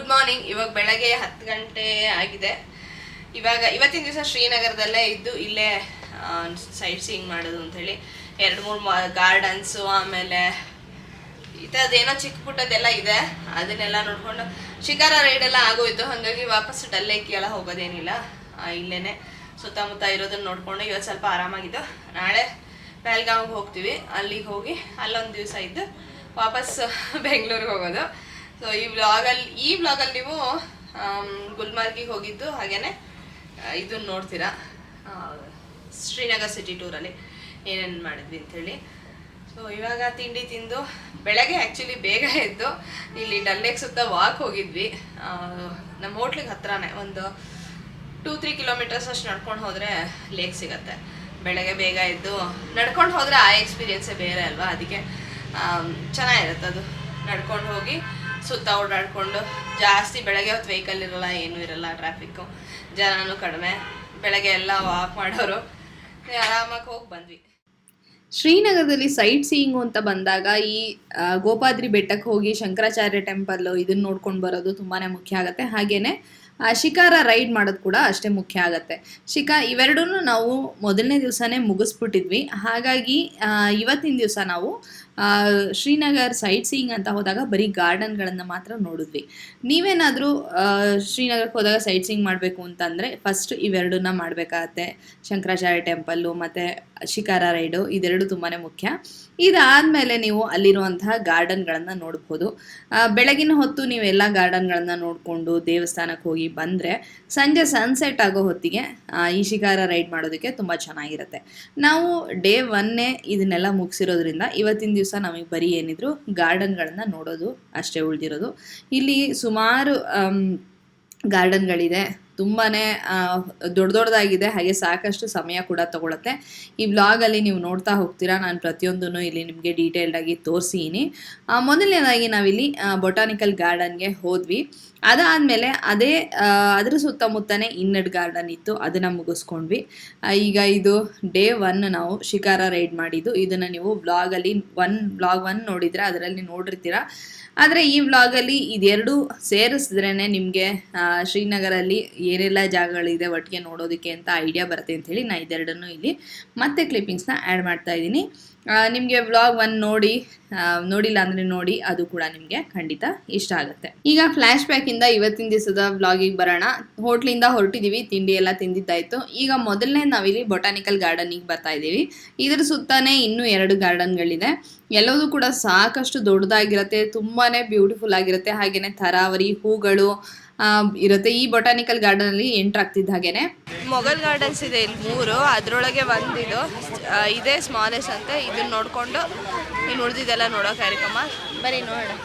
Good morning. ಇವಾಗ ಬೆಳಗ್ಗೆ 10 ಗಂಟೆ ಆಗಿದೆ. ಇವತ್ತಿನ ದಿವಸ ಶ್ರೀನಗರದಲ್ಲೇ ಇದ್ದು ಇಲ್ಲೇ ಸೈಟ್ ಸೀಯಿಂಗ್ ಮಾಡೋದು ಅಂಥೇಳಿ 2-3 ಗಾರ್ಡನ್ಸು, ಆಮೇಲೆ ಈ ಥರದ್ದೇನೋ ಚಿಕ್ಕ ಪುಟ್ಟದೆಲ್ಲ ಇದೆ, ಅದನ್ನೆಲ್ಲ ನೋಡಿಕೊಂಡು ಶಿಕಾರ ರೈಡೆಲ್ಲ ಆಗೋಯ್ತು. ಹಾಗಾಗಿ ವಾಪಸ್ ಡಲ್ ಲೇಕ್ಗೆಲ್ಲ ಹೋಗೋದೇನಿಲ್ಲ, ಇಲ್ಲೇ ಸುತ್ತಮುತ್ತ ಇರೋದನ್ನ ನೋಡಿಕೊಂಡು ಇವತ್ತು ಸ್ವಲ್ಪ ಆರಾಮಾಗಿದ್ದು. ನಾಳೆ ಪಹಲ್ಗಾಮ್ಗೆ ಹೋಗ್ತೀವಿ, ಅಲ್ಲಿಗೆ ಹೋಗಿ ಅಲ್ಲೊಂದು ದಿವಸ ಇದ್ದು ವಾಪಸ್ ಬೆಂಗಳೂರಿಗೆ ಹೋಗೋದು. ಸೊ ಈ ವ್ಲಾಗಲ್ಲಿ ನೀವು ಗುಲ್ಮಾರ್ಗಿಗೆ ಹೋಗಿದ್ದು ಹಾಗೇನೆ ಇದನ್ನ ನೋಡ್ತೀರಾ, ಶ್ರೀನಗರ್ ಸಿಟಿ ಟೂರಲ್ಲಿ ಏನೇನು ಮಾಡಿದ್ವಿ ಅಂಥೇಳಿ. ಸೊ ಇವಾಗ ತಿಂಡಿ ತಿಂದು ಬೆಳಗ್ಗೆ ಆ್ಯಕ್ಚುಲಿ ಬೇಗ ಎದ್ದು ಇಲ್ಲಿ ಡಲ್ ಲೇಕ್ ಸುತ್ತ ವಾಕ್ ಹೋಗಿದ್ವಿ. ನಮ್ಮ ಹೋಟ್ಲಿಗೆ ಹತ್ರನೇ ಒಂದು 2-3 ಕಿಲೋಮೀಟರ್ಸ್ ಅಷ್ಟು ನಡ್ಕೊಂಡು ಹೋದರೆ ಲೇಕ್ ಸಿಗತ್ತೆ. ಬೆಳಗ್ಗೆ ಬೇಗ ಎದ್ದು ನಡ್ಕೊಂಡು ಹೋದರೆ ಆ ಎಕ್ಸ್ಪೀರಿಯೆನ್ಸೇ ಬೇರೆ ಅಲ್ವಾ, ಅದಕ್ಕೆ ಚೆನ್ನಾಗಿರುತ್ತೆ ಅದು. ನಡ್ಕೊಂಡು ಹೋಗಿ ಸುತ್ತ ಓಡಾಡಿಕೊಂಡು, ಜಾಸ್ತಿ ಬೆಳಗ್ಗೆ ಹೊತ್ತು ವೆಹಿಕಲ್ ಇರೋಲ್ಲ, ಏನೂ ಇರಲ್ಲ, ಟ್ರಾಫಿಕ್ಕು, ಜನನೂ ಕಡಿಮೆ, ಬೆಳಗ್ಗೆ ಎಲ್ಲ ವಾಕ್ ಮಾಡೋರು, ಆರಾಮಾಗಿ ಹೋಗಿ ಬಂದ್ವಿ. ಶ್ರೀನಗರದಲ್ಲಿ ಸೈಟ್ ಸೀಯಿಂಗು ಅಂತ ಬಂದಾಗ ಈ ಗೋಪಾದ್ರಿ ಬೆಟ್ಟಕ್ಕೆ ಹೋಗಿ ಶಂಕರಾಚಾರ್ಯ ಟೆಂಪಲ್ಲು ಇದನ್ನು ನೋಡ್ಕೊಂಡು ಬರೋದು ತುಂಬಾ ಮುಖ್ಯ ಆಗುತ್ತೆ. ಹಾಗೆಯೇ ಶಿಕಾರ ರೈಡ್ ಮಾಡೋದು ಕೂಡ ಅಷ್ಟೇ ಮುಖ್ಯ ಆಗುತ್ತೆ. ಇವೆರಡೂ ನಾವು ಮೊದಲನೇ ದಿವಸನೇ ಮುಗಿಸ್ಬಿಟ್ಟಿದ್ವಿ. ಹಾಗಾಗಿ ಇವತ್ತಿನ ದಿವಸ ನಾವು ಶ್ರೀನಗರ್ ಸೈಟ್ ಸೀಯಿಂಗ್ ಅಂತ ಹೋದಾಗ ಬರೀ ಗಾರ್ಡನ್ಗಳನ್ನು ಮಾತ್ರ ನೋಡಿದ್ವಿ. ನೀವೇನಾದರೂ ಶ್ರೀನಗರಕ್ಕೆ ಹೋದಾಗ ಸೈಟ್ ಸೀಯಿಂಗ್ ಮಾಡಬೇಕು ಅಂತಂದರೆ ಫಸ್ಟ್ ಇವೆರಡನ್ನ ಮಾಡಬೇಕಾಗತ್ತೆ. ಶಂಕರಾಚಾರ್ಯ ಟೆಂಪಲ್ಲು ಮತ್ತು ಶಿಕಾರ ರೈಡು ಇದೆರಡು ತುಂಬಾ ಮುಖ್ಯ. ಇದಾದಮೇಲೆ ನೀವು ಅಲ್ಲಿರುವಂತಹ ಗಾರ್ಡನ್ಗಳನ್ನು ನೋಡ್ಬೋದು. ಬೆಳಗಿನ ಹೊತ್ತು ನೀವೆಲ್ಲ ಗಾರ್ಡನ್ಗಳನ್ನು ನೋಡಿಕೊಂಡು ದೇವಸ್ಥಾನಕ್ಕೆ ಹೋಗಿ ಬಂದರೆ ಸಂಜೆ ಸನ್ಸೆಟ್ ಆಗೋ ಹೊತ್ತಿಗೆ ಈ ಶಿಕಾರ ರೈಡ್ ಮಾಡೋದಕ್ಕೆ ತುಂಬ ಚೆನ್ನಾಗಿರುತ್ತೆ. ನಾವು ಡೇ 1 ಇದನ್ನೆಲ್ಲ ಮುಗಿಸಿರೋದ್ರಿಂದ ಇವತ್ತಿನ ದಿವಸ ನಮಗೆ ಬರೀ ಏನಿದ್ರು ಗಾರ್ಡನ್ಗಳನ್ನು ನೋಡೋದು ಅಷ್ಟೇ ಉಳಿದಿರೋದು. ಇಲ್ಲಿ ಸುಮಾರು ಗಾರ್ಡನ್ಗಳಿದೆ, ತುಂಬಾ ದೊಡ್ಡದಾಗಿದೆ, ಹಾಗೆ ಸಾಕಷ್ಟು ಸಮಯ ಕೂಡ ತಗೊಳುತ್ತೆ. ಈ ವ್ಲಾಗಲ್ಲಿ ನೀವು ನೋಡ್ತಾ ಹೋಗ್ತೀರಾ, ನಾನು ಪ್ರತಿಯೊಂದನ್ನು ಇಲ್ಲಿ ನಿಮಗೆ ಡೀಟೇಲ್ಡಾಗಿ ತೋರಿಸಿದ್ದೀನಿ. ಮೊದಲನೇದಾಗಿ ನಾವಿಲ್ಲಿ ಬೊಟಾನಿಕಲ್ ಗಾರ್ಡನ್ಗೆ ಹೋದ್ವಿ. ಅದಾದಮೇಲೆ ಅದರ ಸುತ್ತಮುತ್ತನೇ ಇನ್ನೆರಡು ಗಾರ್ಡನ್ ಇತ್ತು, ಅದನ್ನು ಮುಗಿಸ್ಕೊಂಡ್ವಿ. ಈಗ ಇದು ಡೇ 1 ನಾವು ಶಿಕಾರ ರೈಡ್ ಮಾಡಿದ್ದು. ಇದನ್ನು ನೀವು ವ್ಲಾಗ್ 1 ನೋಡಿದರೆ ಅದರಲ್ಲಿ ನೋಡಿರ್ತೀರ. ಆದರೆ ಈ ವ್ಲಾಗಲ್ಲಿ ಇದೆರಡು ಸೇರಿಸಿದ್ರೇ ನಿಮಗೆ ಶ್ರೀನಗರಲ್ಲಿ ಏನೆಲ್ಲ ಜಾಗಗಳಿದೆ ಒಟ್ಟಿಗೆ ನೋಡೋದಕ್ಕೆ ಅಂತ ಐಡಿಯಾ ಬರುತ್ತೆ ಅಂಥೇಳಿ ನಾನು ಇದೆರಡನ್ನು ಇಲ್ಲಿ ಮತ್ತೆ ಕ್ಲಿಪ್ಪಿಂಗ್ಸ್ನ ಆ್ಯಡ್ ಮಾಡ್ತಾ ಇದ್ದೀನಿ. ನಿಮಗೆ ವ್ಲಾಗ್ 1 ನೋಡಿಲ್ಲ ಅಂದರೆ ನೋಡಿ, ಅದು ಕೂಡ ನಿಮಗೆ ಖಂಡಿತ ಇಷ್ಟ ಆಗುತ್ತೆ. ಈಗ ಫ್ಲ್ಯಾಶ್ ಬ್ಯಾಕಿಂದ ಇವತ್ತಿನ ದಿವಸದ ವ್ಲಾಗಿಗೆ ಬರೋಣ. ಹೋಟ್ಲಿಂದ ಹೊರಟಿದ್ದೀವಿ, ತಿಂಡಿ ಎಲ್ಲ ತಿಂದಿದ್ದಾಯಿತು. ಈಗ ಮೊದಲನೇ ನಾವಿಲ್ಲಿ ಬೊಟಾನಿಕಲ್ ಗಾರ್ಡನಿಗೆ ಬರ್ತಾ ಇದ್ದೀವಿ. ಇದರ ಸುತ್ತಾನೇ ಇನ್ನೂ 2 ಗಾರ್ಡನ್ಗಳಿದೆ. ಎಲ್ಲವೂ ಕೂಡ ಸಾಕಷ್ಟು ದೊಡ್ಡದಾಗಿರುತ್ತೆ, ತುಂಬಾ ಬ್ಯೂಟಿಫುಲ್ ಆಗಿರುತ್ತೆ. ಹಾಗೆಯೇ ಥರಾವರಿ ಹೂಗಳು ಇರುತ್ತೆ. ಈ ಬೊಟಾನಿಕಲ್ ಗಾರ್ಡನಲ್ಲಿ ಎಂಟ್ರ್ ಆಗ್ತಿದ್ದ ಹಾಗೇನೆ ಮೊಘಲ್ ಗಾರ್ಡನ್ಸ್ ಇದೆ ಇಲ್ಲಿ 3, ಅದರೊಳಗೆ ಒಂದಿದು ಇದೇ ಸ್ಮಾಲೆಸ್ಟ್ ಅಂತೆ. ಇದನ್ನ ನೋಡಿಕೊಂಡು ಇನ್ನು ಉಳಿದಿದ್ದೆಲ್ಲ ನೋಡೋ ಕಾರ್ಯಕ್ರಮ. ಬರೀ ನೋಡೋಣ.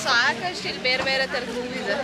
ಸಾಕಷ್ಟು ಇಲ್ಲಿ ಬೇರೆ ಬೇರೆ ಥರದ ಹೂವಿದೆ.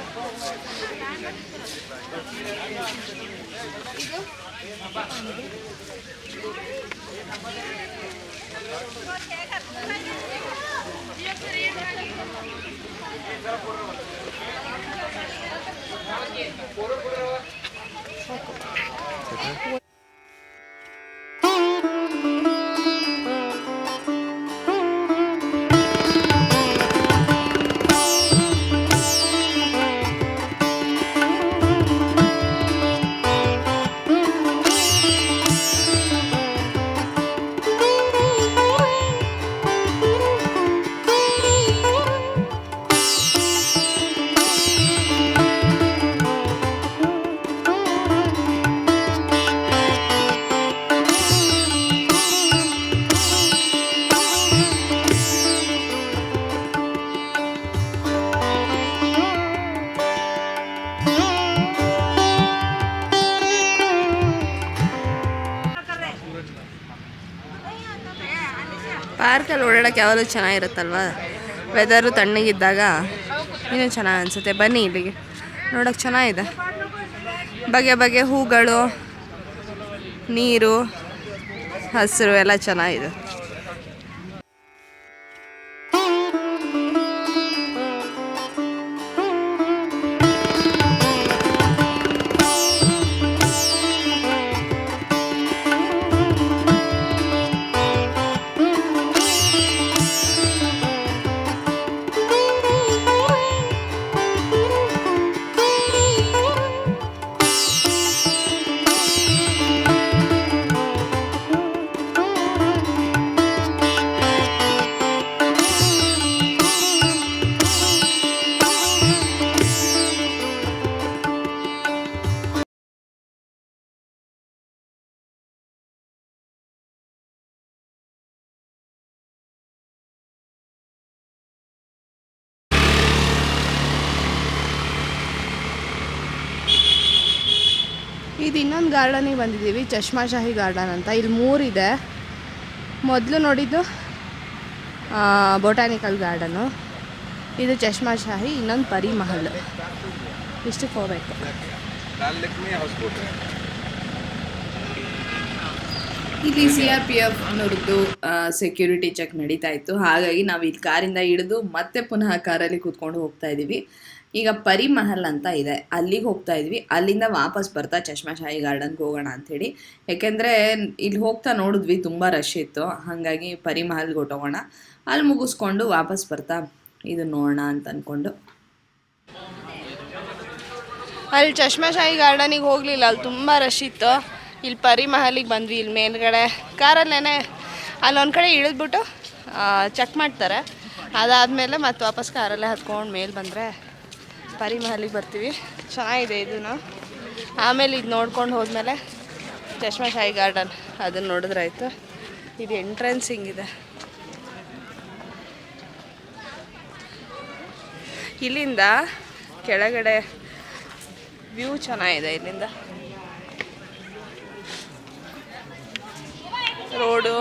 ಪಾರ್ಕಲ್ಲಿ ಓಡಾಡೋಕ್ಕೆ ಯಾವಾಗಲೂ ಚೆನ್ನಾಗಿರುತ್ತಲ್ವ, ವೆದರು ತಣ್ಣಗಿದ್ದಾಗ ಇನ್ನೂ ಚೆನ್ನಾಗಿ ಅನಿಸುತ್ತೆ. ಬನ್ನಿ ಇಲ್ಲಿಗೆ, ನೋಡೋಕ್ಕೆ ಚೆನ್ನಾಗಿದೆ. ಬಗೆ ಬಗೆ ಹೂಗಳು, ನೀರು, ಹಸಿರು ಎಲ್ಲ ಚೆನ್ನಾಗಿದೆ. ಇದು ಇನ್ನೊಂದು ಗಾರ್ಡನಿಗೆ ಬಂದಿದ್ದೀವಿ, ಚಶ್ಮಾಶಾಹಿ ಗಾರ್ಡನ್ ಅಂತ. ಇಲ್ಲಿ 3 ಇದೆ. ಮೊದಲು ನೋಡಿದ್ದು ಬೊಟಾನಿಕಲ್ ಗಾರ್ಡನು, ಇದು ಚಶ್ಮಾಶಾಹಿ, ಇನ್ನೊಂದು ಪರಿ ಮಹಲ್. ಇಷ್ಟಕ್ಕೆ ಹೋಗ್ಬೇಕು. ಇಲ್ಲಿ CRPF ನೋಡಿದ್ದು ಸೆಕ್ಯೂರಿಟಿ ಚೆಕ್ ನಡೀತಾ ಇತ್ತು. ಹಾಗಾಗಿ ನಾವು ಇಲ್ಲಿ ಕಾರಿಂದ ಇಳಿದು ಮತ್ತೆ ಪುನಃ ಕಾರಲ್ಲಿ ಕೂತ್ಕೊಂಡು ಹೋಗ್ತಾ ಇದ್ದೀವಿ. ಈಗ ಪರಿ ಮಹಲ್ ಅಂತ ಇದೆ, ಅಲ್ಲಿಗೆ ಹೋಗ್ತಾ ಇದ್ವಿ. ಅಲ್ಲಿಂದ ವಾಪಸ್ ಬರ್ತಾ ಚಶ್ಮಾಶಾಹಿ ಗಾರ್ಡನ್ಗೆ ಹೋಗೋಣ ಅಂಥೇಳಿ. ಯಾಕೆಂದರೆ ಇಲ್ಲಿ ಹೋಗ್ತಾ ನೋಡಿದ್ವಿ ತುಂಬ ರಶ್ ಇತ್ತು, ಹಾಗಾಗಿ ಪರಿ ಮಹಲ್ಗೆ ಹೊಟ್ಟೋಗೋಣ. ಅಲ್ಲಿ ಮುಗಿಸ್ಕೊಂಡು ವಾಪಸ್ ಬರ್ತಾ ಇದು ನೋಡೋಣ ಅಂತ ಅಂದ್ಕೊಂಡು. ಅಲ್ಲಿ ಚಶ್ಮಾಶಾಹಿ ಗಾರ್ಡನಿಗೆ ಹೋಗಲಿಲ್ಲ, ಅಲ್ಲಿ ತುಂಬ ರಶ್ ಇತ್ತು. ಇಲ್ಲಿ ಪರಿ ಮಹಲಿಗೆ ಬಂದ್ವಿ. ಇಲ್ಲಿ ಮೇಲ್ಗಡೆ ಕಾರಲ್ಲೇ ಅಲ್ಲೊಂದು ಕಡೆ ಇಳಿದ್ಬಿಟ್ಟು ಚೆಕ್ ಮಾಡ್ತಾರೆ. ಅದಾದಮೇಲೆ ಮತ್ತೆ ವಾಪಸ್ ಕಾರಲ್ಲೇ ಹತ್ಕೊಂಡು ಮೇಲೆ ಬಂದರೆ ಪರಿ ಮಹಲಿಗೆ ಬರ್ತೀವಿ. ಚೆನ್ನಾಗಿದೆ ಇದೂ. ಆಮೇಲೆ ಇದು ನೋಡ್ಕೊಂಡು ಹೋದ್ಮೇಲೆ ಚಶ್ಮಾಶಾಹಿ ಗಾರ್ಡನ್ ಅದನ್ನು ನೋಡಿದ್ರಾಯ್ತು. ಇದು ಎಂಟ್ರೆನ್ಸ್ ಹಿಂಗಿದೆ. ಇಲ್ಲಿಂದ ಕೆಳಗಡೆ ವ್ಯೂ ಚೆನ್ನಾಗಿದೆ. ಇಲ್ಲಿಂದ ರೋಡು,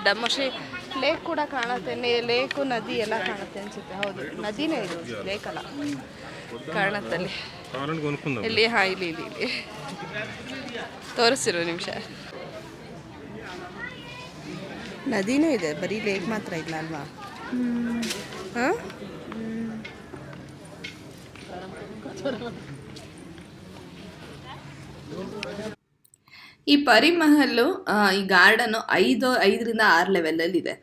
ಡಮ್ಮಶ್ರೀ ಲೇಕ್ ಕೂಡ ಕಾಣುತ್ತೆ. ಲೇಕು, ನದಿ ಎಲ್ಲ ಕಾಣುತ್ತೆ ಅನಿಸುತ್ತೆ. ಹೌದು, ನದಿನೇ ಇದು, ಲೇಕಲ್ಲ, ಕಾಣುತ್ತಲ್ಲಿ. ಇಲ್ಲಿ ಇಲ್ಲಿ ಇಲ್ಲಿ ಇಲ್ಲಿ ತೋರಿಸಿರೋ ನಿಮಿಷ. ನದಿನೂ ಇದೆ, ಬರೀ ಲೇಕ್ ಮಾತ್ರ ಇಲ್ಲ ಅಲ್ವಾ? ಹಾಂ, ಈ ಪರಿ ಮಹಲ್ಲು ಈ ಗಾರ್ಡನ್ನು 5ರಿಂದ 6 ಲೆವೆಲಲ್ಲಿ ಇದೆ.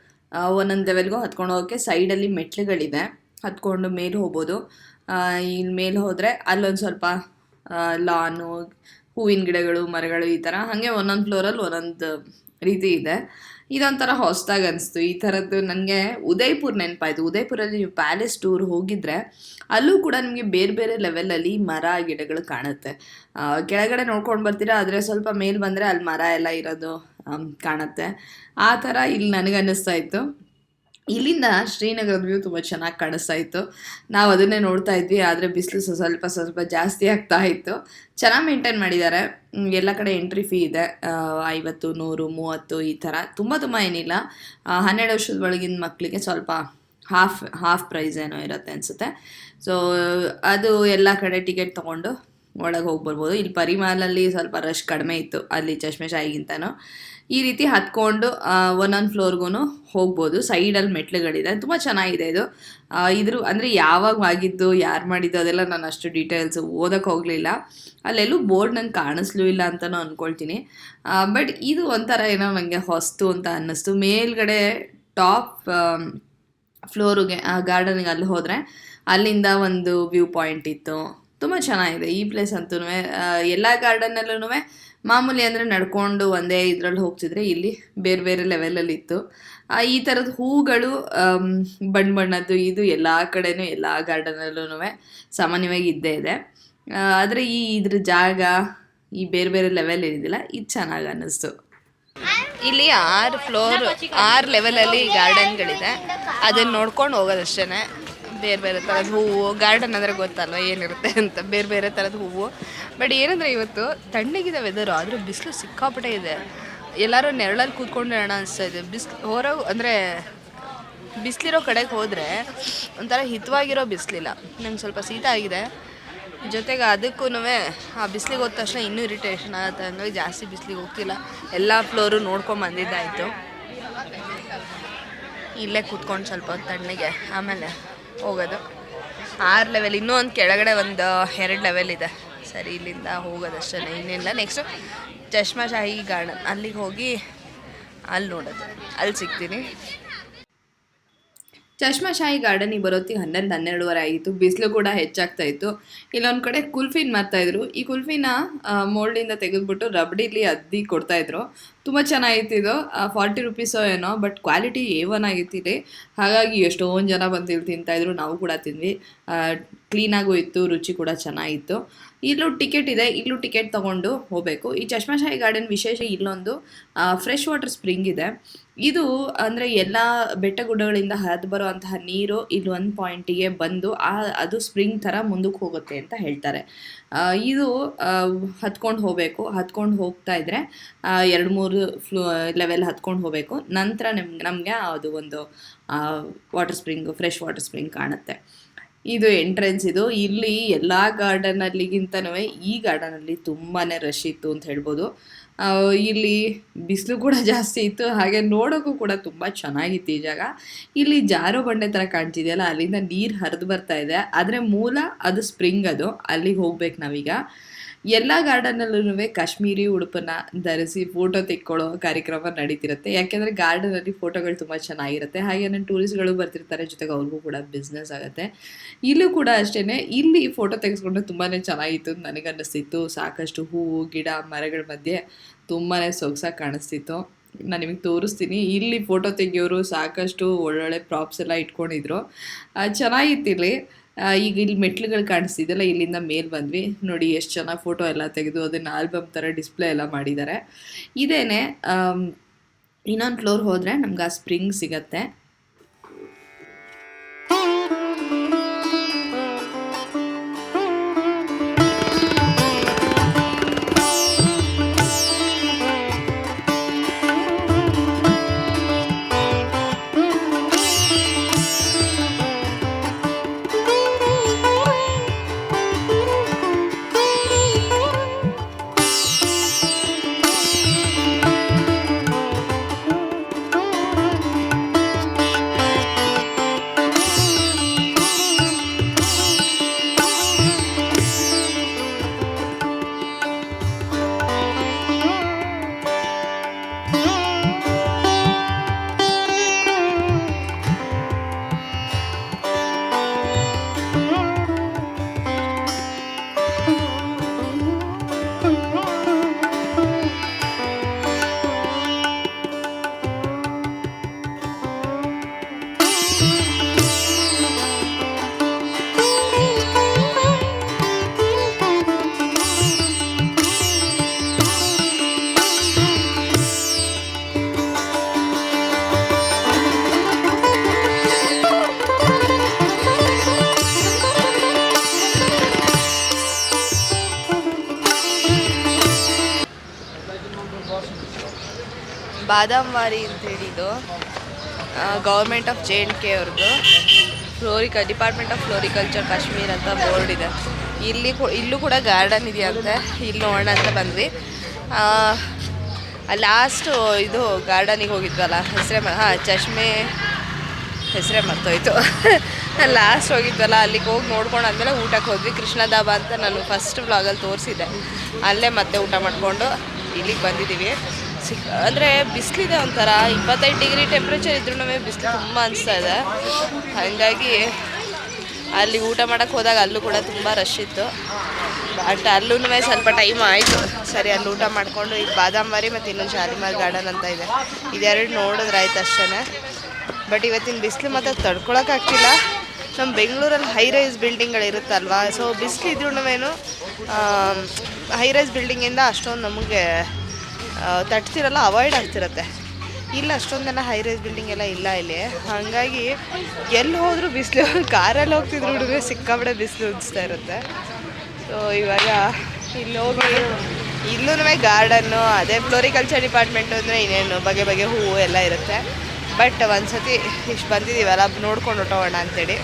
ಒಂದೊಂದು ಲೆವೆಲ್ಗೂ ಹತ್ಕೊಂಡು ಹೋಗೋಕ್ಕೆ ಸೈಡಲ್ಲಿ ಮೆಟ್ಲುಗಳಿದೆ, ಹತ್ಕೊಂಡು ಮೇಲೆ ಹೋಗ್ಬೋದು. ಇಲ್ಲಿ ಮೇಲೆ ಹೋದರೆ ಅಲ್ಲೊಂದು ಸ್ವಲ್ಪ ಲಾನು, ಹೂವಿನ ಗಿಡಗಳು, ಮರಗಳು, ಈ ಥರ ಹಾಗೆ ಒಂದೊಂದು ಫ್ಲೋರಲ್ಲಿ ಒಂದೊಂದು ರೀತಿ ಇದೆ. ಇದೊಂಥರ ಹೊಸದಾಗಿ ಅನಿಸ್ತು. ಈ ಥರದ್ದು ನನಗೆ ಉದಯ್ಪುರ್ ನೆನಪಾಯಿತು. ಉದಯ್ಪುರಲ್ಲಿ ನೀವು ಪ್ಯಾಲೇಸ್ ಟೂರ್ ಹೋಗಿದ್ರೆ ಅಲ್ಲೂ ಕೂಡ ನಿಮಗೆ ಬೇರೆ ಬೇರೆ ಲೆವೆಲಲ್ಲಿ ಮರ ಗಿಡಗಳು ಕಾಣುತ್ತೆ. ಕೆಳಗಡೆ ನೋಡ್ಕೊಂಡು ಬರ್ತೀರಾ, ಆದರೆ ಸ್ವಲ್ಪ ಮೇಲೆ ಬಂದರೆ ಅಲ್ಲಿ ಮರ ಎಲ್ಲ ಇರೋದು ಕಾಣುತ್ತೆ. ಆ ಥರ ಇಲ್ಲಿ ನನಗನ್ನಿಸ್ತಾ ಇತ್ತು. ಇಲ್ಲಿಂದ ಶ್ರೀನಗರದ ವ್ಯೂ ತುಂಬ ಚೆನ್ನಾಗಿ ಕಾಣಿಸ್ತಾ ಇತ್ತು. ನಾವು ಅದನ್ನೇ ನೋಡ್ತಾ ಇದ್ವಿ. ಆದರೆ ಬಿಸಿಲು ಸ್ವಲ್ಪ ಜಾಸ್ತಿ ಆಗ್ತಾ ಇತ್ತು. ಚೆನ್ನಾಗಿ ಮೇಂಟೈನ್ ಮಾಡಿದ್ದಾರೆ. ಎಲ್ಲ ಕಡೆ ಎಂಟ್ರಿ ಫೀ ಇದೆ, 50, 100, 30 ಈ ಥರ. ತುಂಬ ಏನಿಲ್ಲ. 12 ವರ್ಷದ ಒಳಗಿನ ಮಕ್ಕಳಿಗೆ ಸ್ವಲ್ಪ ಹಾಫ್ ಪ್ರೈಸ್ ಏನೋ ಇರುತ್ತೆ ಅನಿಸುತ್ತೆ. ಸೊ ಅದು ಎಲ್ಲ ಕಡೆ ಟಿಕೆಟ್ ತೊಗೊಂಡು ಒಳಗೆ ಹೋಗಿ ಬರ್ಬೋದು. ಇಲ್ಲಿ ಪರಿ ಮಹಲಲ್ಲಿ ಸ್ವಲ್ಪ ರಶ್ ಕಡಿಮೆ ಇತ್ತು, ಅಲ್ಲಿ ಚಶ್ಮಾಶಾಹಿಗಿಂತನೂ. ಈ ರೀತಿ ಹತ್ಕೊಂಡು ಒಂದೊಂದು ಫ್ಲೋರ್ಗೂ ಹೋಗ್ಬೋದು. ಸೈಡಲ್ಲಿ ಮೆಟ್ಲುಗಳಿದೆ, ತುಂಬ ಚೆನ್ನಾಗಿದೆ ಇದು. ಅಂದರೆ ಯಾವಾಗ ಆಗಿದ್ದು, ಯಾರು ಮಾಡಿದ್ದು ಅದೆಲ್ಲ ನಾನು ಅಷ್ಟು ಡೀಟೇಲ್ಸ್ ಓದೋಕ್ಕೆ ಹೋಗಲಿಲ್ಲ. ಅಲ್ಲೆಲ್ಲೂ ಬೋರ್ಡ್ ನಂಗೆ ಕಾಣಿಸ್ಲೂ ಇಲ್ಲ ಅಂತಲೂ ಅಂದ್ಕೊಳ್ತೀನಿ. ಬಟ್ ಇದು ಒಂಥರ ಏನೋ ನನಗೆ ಹೊಸ್ತು ಅಂತ ಅನ್ನಿಸ್ತು. ಮೇಲ್ಗಡೆ ಟಾಪ್ ಫ್ಲೋರಿಗೆ ಗಾರ್ಡನಿಗೆ ಅಲ್ಲಿ ಹೋದರೆ ಅಲ್ಲಿಂದ ಒಂದು ವ್ಯೂ ಪಾಯಿಂಟ್ ಇತ್ತು. ತುಂಬ ಚೆನ್ನಾಗಿದೆ ಈ ಪ್ಲೇಸ್ ಅಂತೂ. ಎಲ್ಲ ಗಾರ್ಡನ್ನಲ್ಲೂ ಮಾಮೂಲಿ ಅಂದರೆ ನಡ್ಕೊಂಡು ಒಂದೇ ಇದರಲ್ಲಿ ಹೋಗ್ತಿದ್ರೆ, ಇಲ್ಲಿ ಬೇರೆ ಬೇರೆ ಲೆವೆಲಲ್ಲಿ ಇತ್ತು. ಈ ಥರದ ಹೂಗಳು ಬಣ್ಣದ್ದು ಇದು ಎಲ್ಲ ಕಡೆನೂ ಎಲ್ಲ ಗಾರ್ಡನಲ್ಲೂ ಸಾಮಾನ್ಯವಾಗಿ ಇದ್ದೇ ಇದೆ. ಆದರೆ ಇದ್ರ ಜಾಗ ಈ ಬೇರೆ ಬೇರೆ ಲೆವೆಲ್ ಏನಿದಿಲ್ಲ, ಇದು ಚೆನ್ನಾಗಿ ಅನ್ನಿಸ್ತು. ಇಲ್ಲಿ 6 ಲೆವೆಲಲ್ಲಿ ಗಾರ್ಡನ್ಗಳಿದೆ. ಅದನ್ನು ನೋಡ್ಕೊಂಡು ಹೋಗೋದಷ್ಟೇ. ಬೇರೆ ಬೇರೆ ಥರದ ಹೂವು, ಗಾರ್ಡನ್ ಅಂದರೆ ಗೊತ್ತಲ್ವ ಏನಿರುತ್ತೆ ಅಂತ, ಬೇರೆ ಬೇರೆ ಥರದ ಹೂವು. ಬಟ್ ಏನಂದರೆ ಇವತ್ತು ತಣ್ಣಗಿದೆ ವೆದರು, ಆದರೆ ಬಿಸಿಲು ಸಿಕ್ಕಾಪಟ್ಟೆ ಇದೆ. ಎಲ್ಲರೂ ನೆರಳಲ್ಲಿ ಕೂತ್ಕೊಂಡು ಹೇಳೋಣ ಅನಿಸ್ತಾ ಇದೆ. ಹೊರಗೆ ಅಂದರೆ ಬಿಸಿಲಿರೋ ಕಡೆಗೆ ಹೋದರೆ ಒಂಥರ ಹಿತವಾಗಿರೋ ಬಿಸಿಲಿಲ್ಲ. ನಂಗೆ ಸ್ವಲ್ಪ ಶೀತ ಆಗಿದೆ. ಜೊತೆಗೆ ಅದಕ್ಕೂ ಆ ಬಿಸಿಲಿಗೆ ಹೋದ ತಕ್ಷಣ ಇನ್ನೂ ಇರಿಟೇಷನ್ ಆಗುತ್ತೆ. ಹಂಗಾಗಿ ಜಾಸ್ತಿ ಬಿಸಿಲಿಗೆ ಹೋಗ್ತಿಲ್ಲ. ಎಲ್ಲ ಫ್ಲೋರು ನೋಡ್ಕೊಂಡು ಬಂದಿದ್ದಾಯಿತು. ಇಲ್ಲೇ ಕೂತ್ಕೊಂಡು ಸ್ವಲ್ಪ ತಣ್ಣಗೆ ಆಮೇಲೆ ಹೋಗೋದು. 6 ಲೆವೆಲ್, ಇನ್ನೂ ಒಂದು ಕೆಳಗಡೆ ಒಂದು 2 ಲೆವೆಲ್ ಇದೆ. ಸರಿ, ಇಲ್ಲಿಂದ ಹೋಗೋದಷ್ಟೇ, ಇನ್ನೇನಿಲ್ಲ. ನೆಕ್ಸ್ಟು ಚಶ್ಮಾಶಾಹಿ ಗಾರ್ಡನ್, ಅಲ್ಲಿಗೆ ಹೋಗಿ ಅಲ್ಲಿ ನೋಡೋದು, ಅಲ್ಲಿ ಸಿಗ್ತೀನಿ. ಚಶ್ಮಾಶಾಹಿ ಗಾರ್ಡನಿಗೆ ಬರೋತ್ತಿಗೆ 12:30 ಆಗಿತ್ತು. ಬಿಸಿಲು ಕೂಡ ಹೆಚ್ಚಾಗ್ತಾ ಇತ್ತು. ಇಲ್ಲೊಂದು ಕಡೆ ಕುಲ್ಫಿನ್ ಮಾರ್ತಾಯಿದ್ರು. ಈ ಕುಲ್ಫಿನ ಮೋಲ್ಡಿಂದ ತೆಗೆದುಬಿಟ್ಟು ರಬಡಿಲಿ ಅದ್ದಿ ಕೊಡ್ತಾಯಿದ್ರು. ತುಂಬ ಚೆನ್ನಾಗಿತ್ತು ಇದು. 40 ರುಪೀಸೋ ಏನೋ, ಬಟ್ ಕ್ವಾಲಿಟಿ A1 ಆಗಿತ್ತು ಇಲ್ಲಿ. ಹಾಗಾಗಿ ಎಷ್ಟೊಂದು ಜನ ಬಂದು ಇಲ್ಲಿ ತಿಂತಾಯಿದ್ರು. ನಾವು ಕೂಡ ತಿಂದ್ವಿ. ಕ್ಲೀನಾಗೂ ಇತ್ತು, ರುಚಿ ಕೂಡ ಚೆನ್ನಾಗಿತ್ತು. ಇಲ್ಲೂ ಟಿಕೆಟ್ ಇದೆ, ಇಲ್ಲೂ ಟಿಕೆಟ್ ತೊಗೊಂಡು ಹೋಗಬೇಕು. ಈ ಚಶ್ಮಾಶಾಹಿ ಗಾರ್ಡನ್ ವಿಶೇಷ ಇಲ್ಲೊಂದು ಫ್ರೆಶ್ ವಾಟರ್ ಸ್ಪ್ರಿಂಗ್ ಇದೆ. ಇದು ಅಂದರೆ ಎಲ್ಲ ಬೆಟ್ಟ ಗುಡ್ಡಗಳಿಂದ ಹರಿದು ಬರುವಂತಹ ನೀರು ಇಲ್ಲಿ ಒಂದು ಪಾಯಿಂಟಿಗೆ ಬಂದು ಅದು ಸ್ಪ್ರಿಂಗ್ ಥರ ಮುಂದಕ್ಕೆ ಹೋಗುತ್ತೆ ಅಂತ ಹೇಳ್ತಾರೆ. ಇದು ಹತ್ಕೊಂಡು ಹೋಗಬೇಕು. ಹತ್ಕೊಂಡು ಹೋಗ್ತಾ ಇದ್ದರೆ 2-3 ಲೆವೆಲ್ ಹತ್ಕೊಂಡು ಹೋಗಬೇಕು. ನಂತರ ನಮಗೆ ಅದು ಒಂದು water spring, fresh water spring ಕಾಣುತ್ತೆ. ಇದು ಎಂಟ್ರೆನ್ಸ್. ಇದು ಇಲ್ಲಿ ಎಲ್ಲ ಗಾರ್ಡನಲ್ಲಿಗಿಂತನೂ ಈ ಗಾರ್ಡನಲ್ಲಿ ತುಂಬಾ ರಶ್ ಇತ್ತು ಅಂತ ಹೇಳ್ಬೋದು. ಇಲ್ಲಿ ಬಿಸಿಲು ಕೂಡ ಜಾಸ್ತಿ ಇತ್ತು, ಹಾಗೆ ನೋಡೋಕ್ಕೂ ಕೂಡ ತುಂಬ ಚೆನ್ನಾಗಿತ್ತು ಈ ಜಾಗ. ಇಲ್ಲಿ ಜಾರೋ ಬಂಡೆ ಥರ ಕಾಣ್ತಿದೆಯಲ್ಲ, ಅಲ್ಲಿಂದ ನೀರು ಹರಿದು ಬರ್ತಾ ಇದೆ. ಆದರೆ ಮೂಲ ಅದು ಸ್ಪ್ರಿಂಗ್, ಅದು ಅಲ್ಲಿಗೆ ಹೋಗ್ಬೇಕು ನಾವೀಗ. ಎಲ್ಲ ಗಾರ್ಡನಲ್ಲೂ ಕಾಶ್ಮೀರಿ ಉಡುಪನ್ನು ಧರಿಸಿ ಫೋಟೋ ತೆಕ್ಕೊಳ್ಳೋ ಕಾರ್ಯಕ್ರಮ ನಡೀತಿರುತ್ತೆ. ಯಾಕೆಂದರೆ ಗಾರ್ಡನಲ್ಲಿ ಫೋಟೋಗಳು ತುಂಬ ಚೆನ್ನಾಗಿರುತ್ತೆ. ಹಾಗೆ ಟೂರಿಸ್ಟ್ಗಳು ಬರ್ತಿರ್ತಾರೆ, ಜೊತೆಗೆ ಅವ್ರಿಗೂ ಕೂಡ ಬಿಸ್ನೆಸ್ ಆಗುತ್ತೆ. ಇಲ್ಲೂ ಕೂಡ ಅಷ್ಟೇ, ಇಲ್ಲಿ ಫೋಟೋ ತೆಗೆಸ್ಕೊಂಡ್ರೆ ತುಂಬಾ ಚೆನ್ನಾಗಿತ್ತು ಅಂತ ನನಗನ್ನಿಸ್ತಿತ್ತು. ಸಾಕಷ್ಟು ಹೂವು, ಗಿಡ, ಮರಗಳ ಮಧ್ಯೆ ತುಂಬಾ ಸೊಗಸಾಗಿ ಕಾಣಿಸ್ತಿತ್ತು. ನಾನು ನಿಮಗೆ ತೋರಿಸ್ತೀನಿ. ಇಲ್ಲಿ ಫೋಟೋ ತೆಗಿಯೋರು ಸಾಕಷ್ಟು ಒಳ್ಳೊಳ್ಳೆ ಪ್ರಾಪ್ಸ್ ಎಲ್ಲ ಇಟ್ಕೊಂಡಿದ್ರು. ಚೆನ್ನಾಗಿತ್ತು ಇಲ್ಲಿ. ಈಗ ಇಲ್ಲಿ ಮೆಟ್ಲುಗಳು ಕಾಣಿಸ್ತಿದ್ದಲ್ಲ, ಇಲ್ಲಿಂದ ಮೇಲೆ ಬಂದ್ವಿ. ನೋಡಿ ಎಷ್ಟು ಚೆನ್ನಾಗಿ ಫೋಟೋ ಎಲ್ಲ ತೆಗೆದು ಅದನ್ನು ಆಲ್ಬಮ್ ಥರ ಡಿಸ್ಪ್ಲೇ ಎಲ್ಲ ಮಾಡಿದ್ದಾರೆ. ಇದೇನೆ ಇನ್ನೊಂದು ಫ್ಲೋರ್ ಹೋದರೆ ನಮ್ಗೆ ಆ ಸ್ಪ್ರಿಂಗ್ ಸಿಗತ್ತೆ. ಬಾದಾಮವಾರಿ ಅಂತೇಳಿ ಇದು ಗೌರ್ಮೆಂಟ್ ಆಫ್ JNK ಅವ್ರದ್ದು ಡಿಪಾರ್ಟ್ಮೆಂಟ್ ಆಫ್ ಫ್ಲೋರಿಕಲ್ಚರ್ ಕಾಶ್ಮೀರ್ ಅಂತ ಬೋರ್ಡ್ ಇದೆ. ಇಲ್ಲೂ ಕೂಡ ಗಾರ್ಡನ್ ಇದೆಯಂತೆ. ಇಲ್ಲಿ ನೋಡೋಣ ಅಂತ ಬಂದ್ವಿ. ಲಾಸ್ಟು ಇದು ಗಾರ್ಡನಿಗೆ ಹೋಗಿದ್ವಲ್ಲ, ಚಶ್ಮೆ ಹೆಸರೇ ಮರ್ತೋಯ್ತು. ಲಾಸ್ಟ್ ಹೋಗಿದ್ವಲ್ಲ, ಅಲ್ಲಿಗೆ ಹೋಗಿ ನೋಡ್ಕೊಂಡು ಆದಮೇಲೆ ಊಟಕ್ಕೆ ಹೋದ್ವಿ. ಕೃಷ್ಣ ಧಾಬಾ ಅಂತ ನಾನು ಫಸ್ಟ್ ವ್ಲಾಗಲ್ಲಿ ತೋರಿಸಿದ್ದೆ. ಅಲ್ಲೇ ಮತ್ತೆ ಊಟ ಮಾಡಿಕೊಂಡು ಇಲ್ಲಿಗೆ ಬಂದಿದ್ದೀವಿ. ಅಂದರೆ ಬಿಸಿಲಿದೆ, ಒಂಥರ 25 ಡಿಗ್ರಿ ಟೆಂಪ್ರೇಚರ್ ಇದ್ರೂ ಬಿಸಿಲು ತುಂಬ ಅನಿಸ್ತಾ ಇದೆ. ಹಾಗಾಗಿ ಅಲ್ಲಿ ಊಟ ಮಾಡೋಕ್ಕೆ ಹೋದಾಗ ಅಲ್ಲೂ ಕೂಡ ತುಂಬ ರಶ್ ಇತ್ತು. ಬಟ್ ಅಲ್ಲೂ ಸ್ವಲ್ಪ ಟೈಮ್ ಆಯಿತು. ಸರಿ, ಅಲ್ಲಿ ಊಟ ಮಾಡಿಕೊಂಡು ಈಗ ಬಾದಾಮವಾರಿ ಮತ್ತು ಇನ್ನೊಂದು ಶಾಲಿಮಾರ್ ಗಾರ್ಡನ್ ಅಂತ ಇದೆ, ಇದೆರಡು ನೋಡಿದ್ರೆ ಆಯ್ತು ಅಷ್ಟೇ. ಬಟ್ ಇವತ್ತಿನ ಬಿಸಿಲು ಮತ್ತು ತಡ್ಕೊಳಕ್ಕಾಗ್ತಿಲ್ಲ. ನಮ್ಮ ಬೆಂಗಳೂರಲ್ಲಿ ಹೈ ರೈಸ್ ಬಿಲ್ಡಿಂಗ್ಗಳಿರುತ್ತಲ್ವ, ಸೊ ಬಿಸಿಲು ಇದ್ರೂ ಹೈ ರೈಸ್ ಬಿಲ್ಡಿಂಗಿಂದ ಅಷ್ಟೊಂದು ನಮಗೆ ತಟ್ತಿರಲ್ಲ, ಅವಾಯ್ಡ್ ಆಗ್ತಿರತ್ತೆ. ಇಲ್ಲ ಅಷ್ಟೊಂದೆಲ್ಲ ಹೈ ರೈಸ್ ಬಿಲ್ಡಿಂಗ್ ಎಲ್ಲ ಇಲ್ಲ ಇಲ್ಲಿ. ಹಾಗಾಗಿ ಎಲ್ಲಿ ಹೋದರೂ ಬಿಸಿಲು. ಕಾರಲ್ಲಿ ಹೋಗ್ತಿದ್ರು ಹುಡುಗರು ಸಿಕ್ಕಾಬಿಡೆ ಬಿಸಿಲು ಉದಿಸ್ತಾ ಇರುತ್ತೆ. ಸೊ ಇವಾಗ ಇಲ್ಲಿ ಹೋಗಿ ಇಲ್ಲೂ ಗಾರ್ಡನ್ನು, ಅದೇ ಫ್ಲೋರಿಕಲ್ಚರ್ ಡಿಪಾರ್ಟ್ಮೆಂಟು ಅಂದರೆ ಇನ್ನೇನು ಬಗೆ ಬಗೆ ಹೂವು ಎಲ್ಲ ಇರುತ್ತೆ. ಬಟ್ ಒಂದು ಸತಿ ಇಷ್ಟು ಬಂದಿದ್ದೀವಲ್ಲ, ನೋಡ್ಕೊಂಡು ಹೊಟ್ಟೋಗೋಣ ಅಂತೇಳಿ.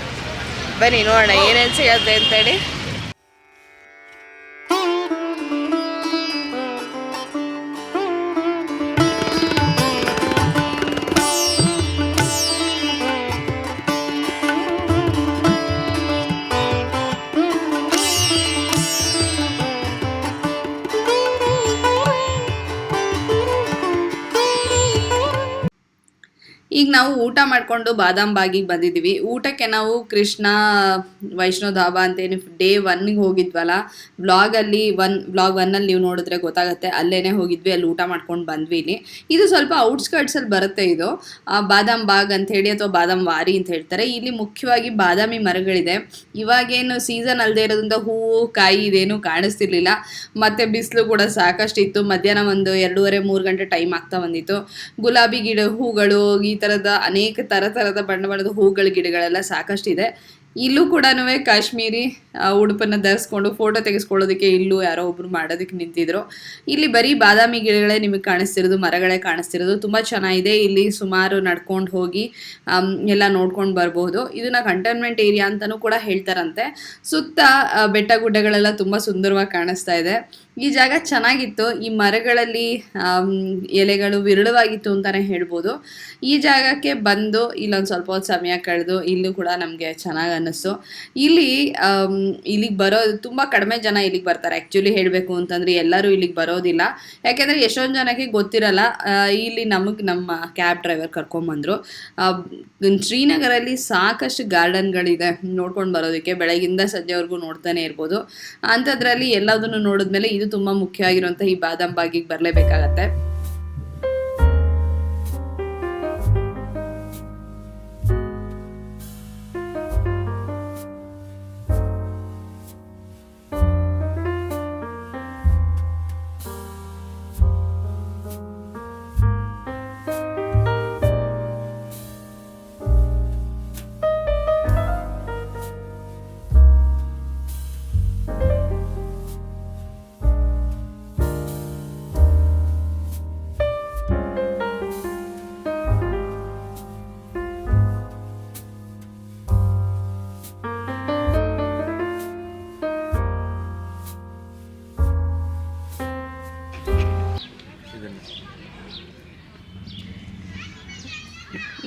ಬನ್ನಿ ನೋಡೋಣ ಏನೇನು ಸಿಗುತ್ತೆ ಅಂತೇಳಿ. ಈಗ ನಾವು ಊಟ ಮಾಡಿಕೊಂಡು ಬಾದಾಮ್ ಬಾಗಿಗೆ ಬಂದಿದ್ದೀವಿ. ಊಟಕ್ಕೆ ನಾವು ಕೃಷ್ಣ ವೈಷ್ಣೋ ಧಾಬಾ ಅಂತೇನು ಡೇ 1ಗೆ ಹೋಗಿದ್ವಲ್ಲ, ವ್ಲಾಗ್ 1ಅಲ್ಲಿ ನೀವು ನೋಡಿದ್ರೆ ಗೊತ್ತಾಗುತ್ತೆ. ಅಲ್ಲೇ ಹೋಗಿದ್ವಿ, ಅಲ್ಲಿ ಊಟ ಮಾಡ್ಕೊಂಡು ಬಂದ್ವಿ. ಇದು ಸ್ವಲ್ಪ ಔಟ್ಸ್ಕರ್ಟ್ಸಲ್ಲಿ ಬರುತ್ತೆ. ಇದು ಬಾದಾಮ್ ಬಾಗ್ ಅಂತ ಹೇಳಿ ಅಥವಾ ಬಾದಾಮ್ ವಾರಿ ಅಂತ ಹೇಳ್ತಾರೆ. ಇಲ್ಲಿ ಮುಖ್ಯವಾಗಿ ಬಾದಾಮಿ ಮರಗಳಿದೆ. ಇವಾಗೇನು ಸೀಸನ್ ಅಲ್ಲದೆ ಇರೋದ್ರಿಂದ ಹೂವು ಕಾಯಿ ಇದೇನು ಕಾಣಿಸ್ತಿರ್ಲಿಲ್ಲ. ಮತ್ತು ಬಿಸಿಲು ಕೂಡ ಸಾಕಷ್ಟು ಇತ್ತು. ಮಧ್ಯಾಹ್ನ ಒಂದು 2:30-3 ಗಂಟೆ ಟೈಮ್ ಆಗ್ತಾ ಬಂದಿತ್ತು. ಗುಲಾಬಿ ಹೂಗಳು, ಈ ಥರದ ಅನೇಕ ಥರದ ಬಣ್ಣದ ಹೂಗಳ ಗಿಡಗಳೆಲ್ಲ ಸಾಕಷ್ಟಿದೆ. ಇಲ್ಲೂ ಕೂಡ ಕಾಶ್ಮೀರಿ ಉಡುಪನ್ನು ಧರಿಸ್ಕೊಂಡು ಫೋಟೋ ತೆಗೆಸ್ಕೊಳ್ಳೋದಕ್ಕೆ ಇಲ್ಲೂ ಯಾರೋ ಒಬ್ರು ಮಾಡೋದಕ್ಕೆ ನಿಂತಿದ್ರು. ಇಲ್ಲಿ ಬರೀ ಬಾದಾಮಿ ಗಿಡಗಳೇ ನಿಮಗೆ ಕಾಣಿಸ್ತಿರೋದು, ಮರಗಳೇ ಕಾಣಿಸ್ತಿರೋದು. ತುಂಬ ಚೆನ್ನಾಗಿದೆ. ಇಲ್ಲಿ ಸುಮಾರು ನಡ್ಕೊಂಡು ಹೋಗಿ ಎಲ್ಲ ನೋಡ್ಕೊಂಡು ಬರ್ಬೋದು. ಇದನ್ನ ಕಂಟೈನ್ಮೆಂಟ್ ಏರಿಯಾ ಅಂತಲೂ ಕೂಡ ಹೇಳ್ತಾರಂತೆ. ಸುತ್ತ ಬೆಟ್ಟ ಗುಡ್ಡಗಳೆಲ್ಲ ತುಂಬ ಸುಂದರವಾಗಿ ಕಾಣಿಸ್ತಾ ಇದೆ. ಈ ಜಾಗ ಚೆನ್ನಾಗಿತ್ತು. ಈ ಮರಗಳಲ್ಲಿ ಎಲೆಗಳು ವಿರಳವಾಗಿತ್ತು ಅಂತಲೇ ಹೇಳ್ಬೋದು. ಈ ಜಾಗಕ್ಕೆ ಬಂದು ಇಲ್ಲೊಂದು ಸ್ವಲ್ಪ ಹೊತ್ತು ಸಮಯ ಕಳೆದು ಇಲ್ಲೂ ಕೂಡ ನಮಗೆ ಚೆನ್ನಾಗಿ ಅನ್ನಿಸ್ತು. ಇಲ್ಲಿಗೆ ತುಂಬ ಕಡಿಮೆ ಜನ ಇಲ್ಲಿಗೆ ಬರ್ತಾರೆ. ಆ್ಯಕ್ಚುಲಿ ಹೇಳಬೇಕು ಅಂತಂದರೆ ಎಲ್ಲರೂ ಇಲ್ಲಿಗೆ ಬರೋದಿಲ್ಲ. ಯಾಕೆಂದರೆ ಎಷ್ಟೊಂದು ಜನಕ್ಕೆ ಗೊತ್ತಿರಲ್ಲ. ಇಲ್ಲಿ ನಮ್ಮ ಕ್ಯಾಬ್ ಡ್ರೈವರ್ ಕರ್ಕೊಂಬಂದರು. ಶ್ರೀನಗರಲ್ಲಿ ಸಾಕಷ್ಟು ಗಾರ್ಡನ್ಗಳಿದೆ ನೋಡ್ಕೊಂಡು ಬರೋದಕ್ಕೆ. ಬೆಳಗಿಂದ ಸಂಜೆವರೆಗೂ ನೋಡ್ತಾನೆ ಇರ್ಬೋದು. ಅಂಥದ್ರಲ್ಲಿ ಎಲ್ಲದನ್ನು ನೋಡಿದ್ಮೇಲೆ ಇದು ತುಂಬ ಮುಖ್ಯ ಆಗಿರುವಂಥ ಈ ಬಾದಾಮ್ ಬಾಗಿಗೆ ಬರಲೇಬೇಕಾಗತ್ತೆ.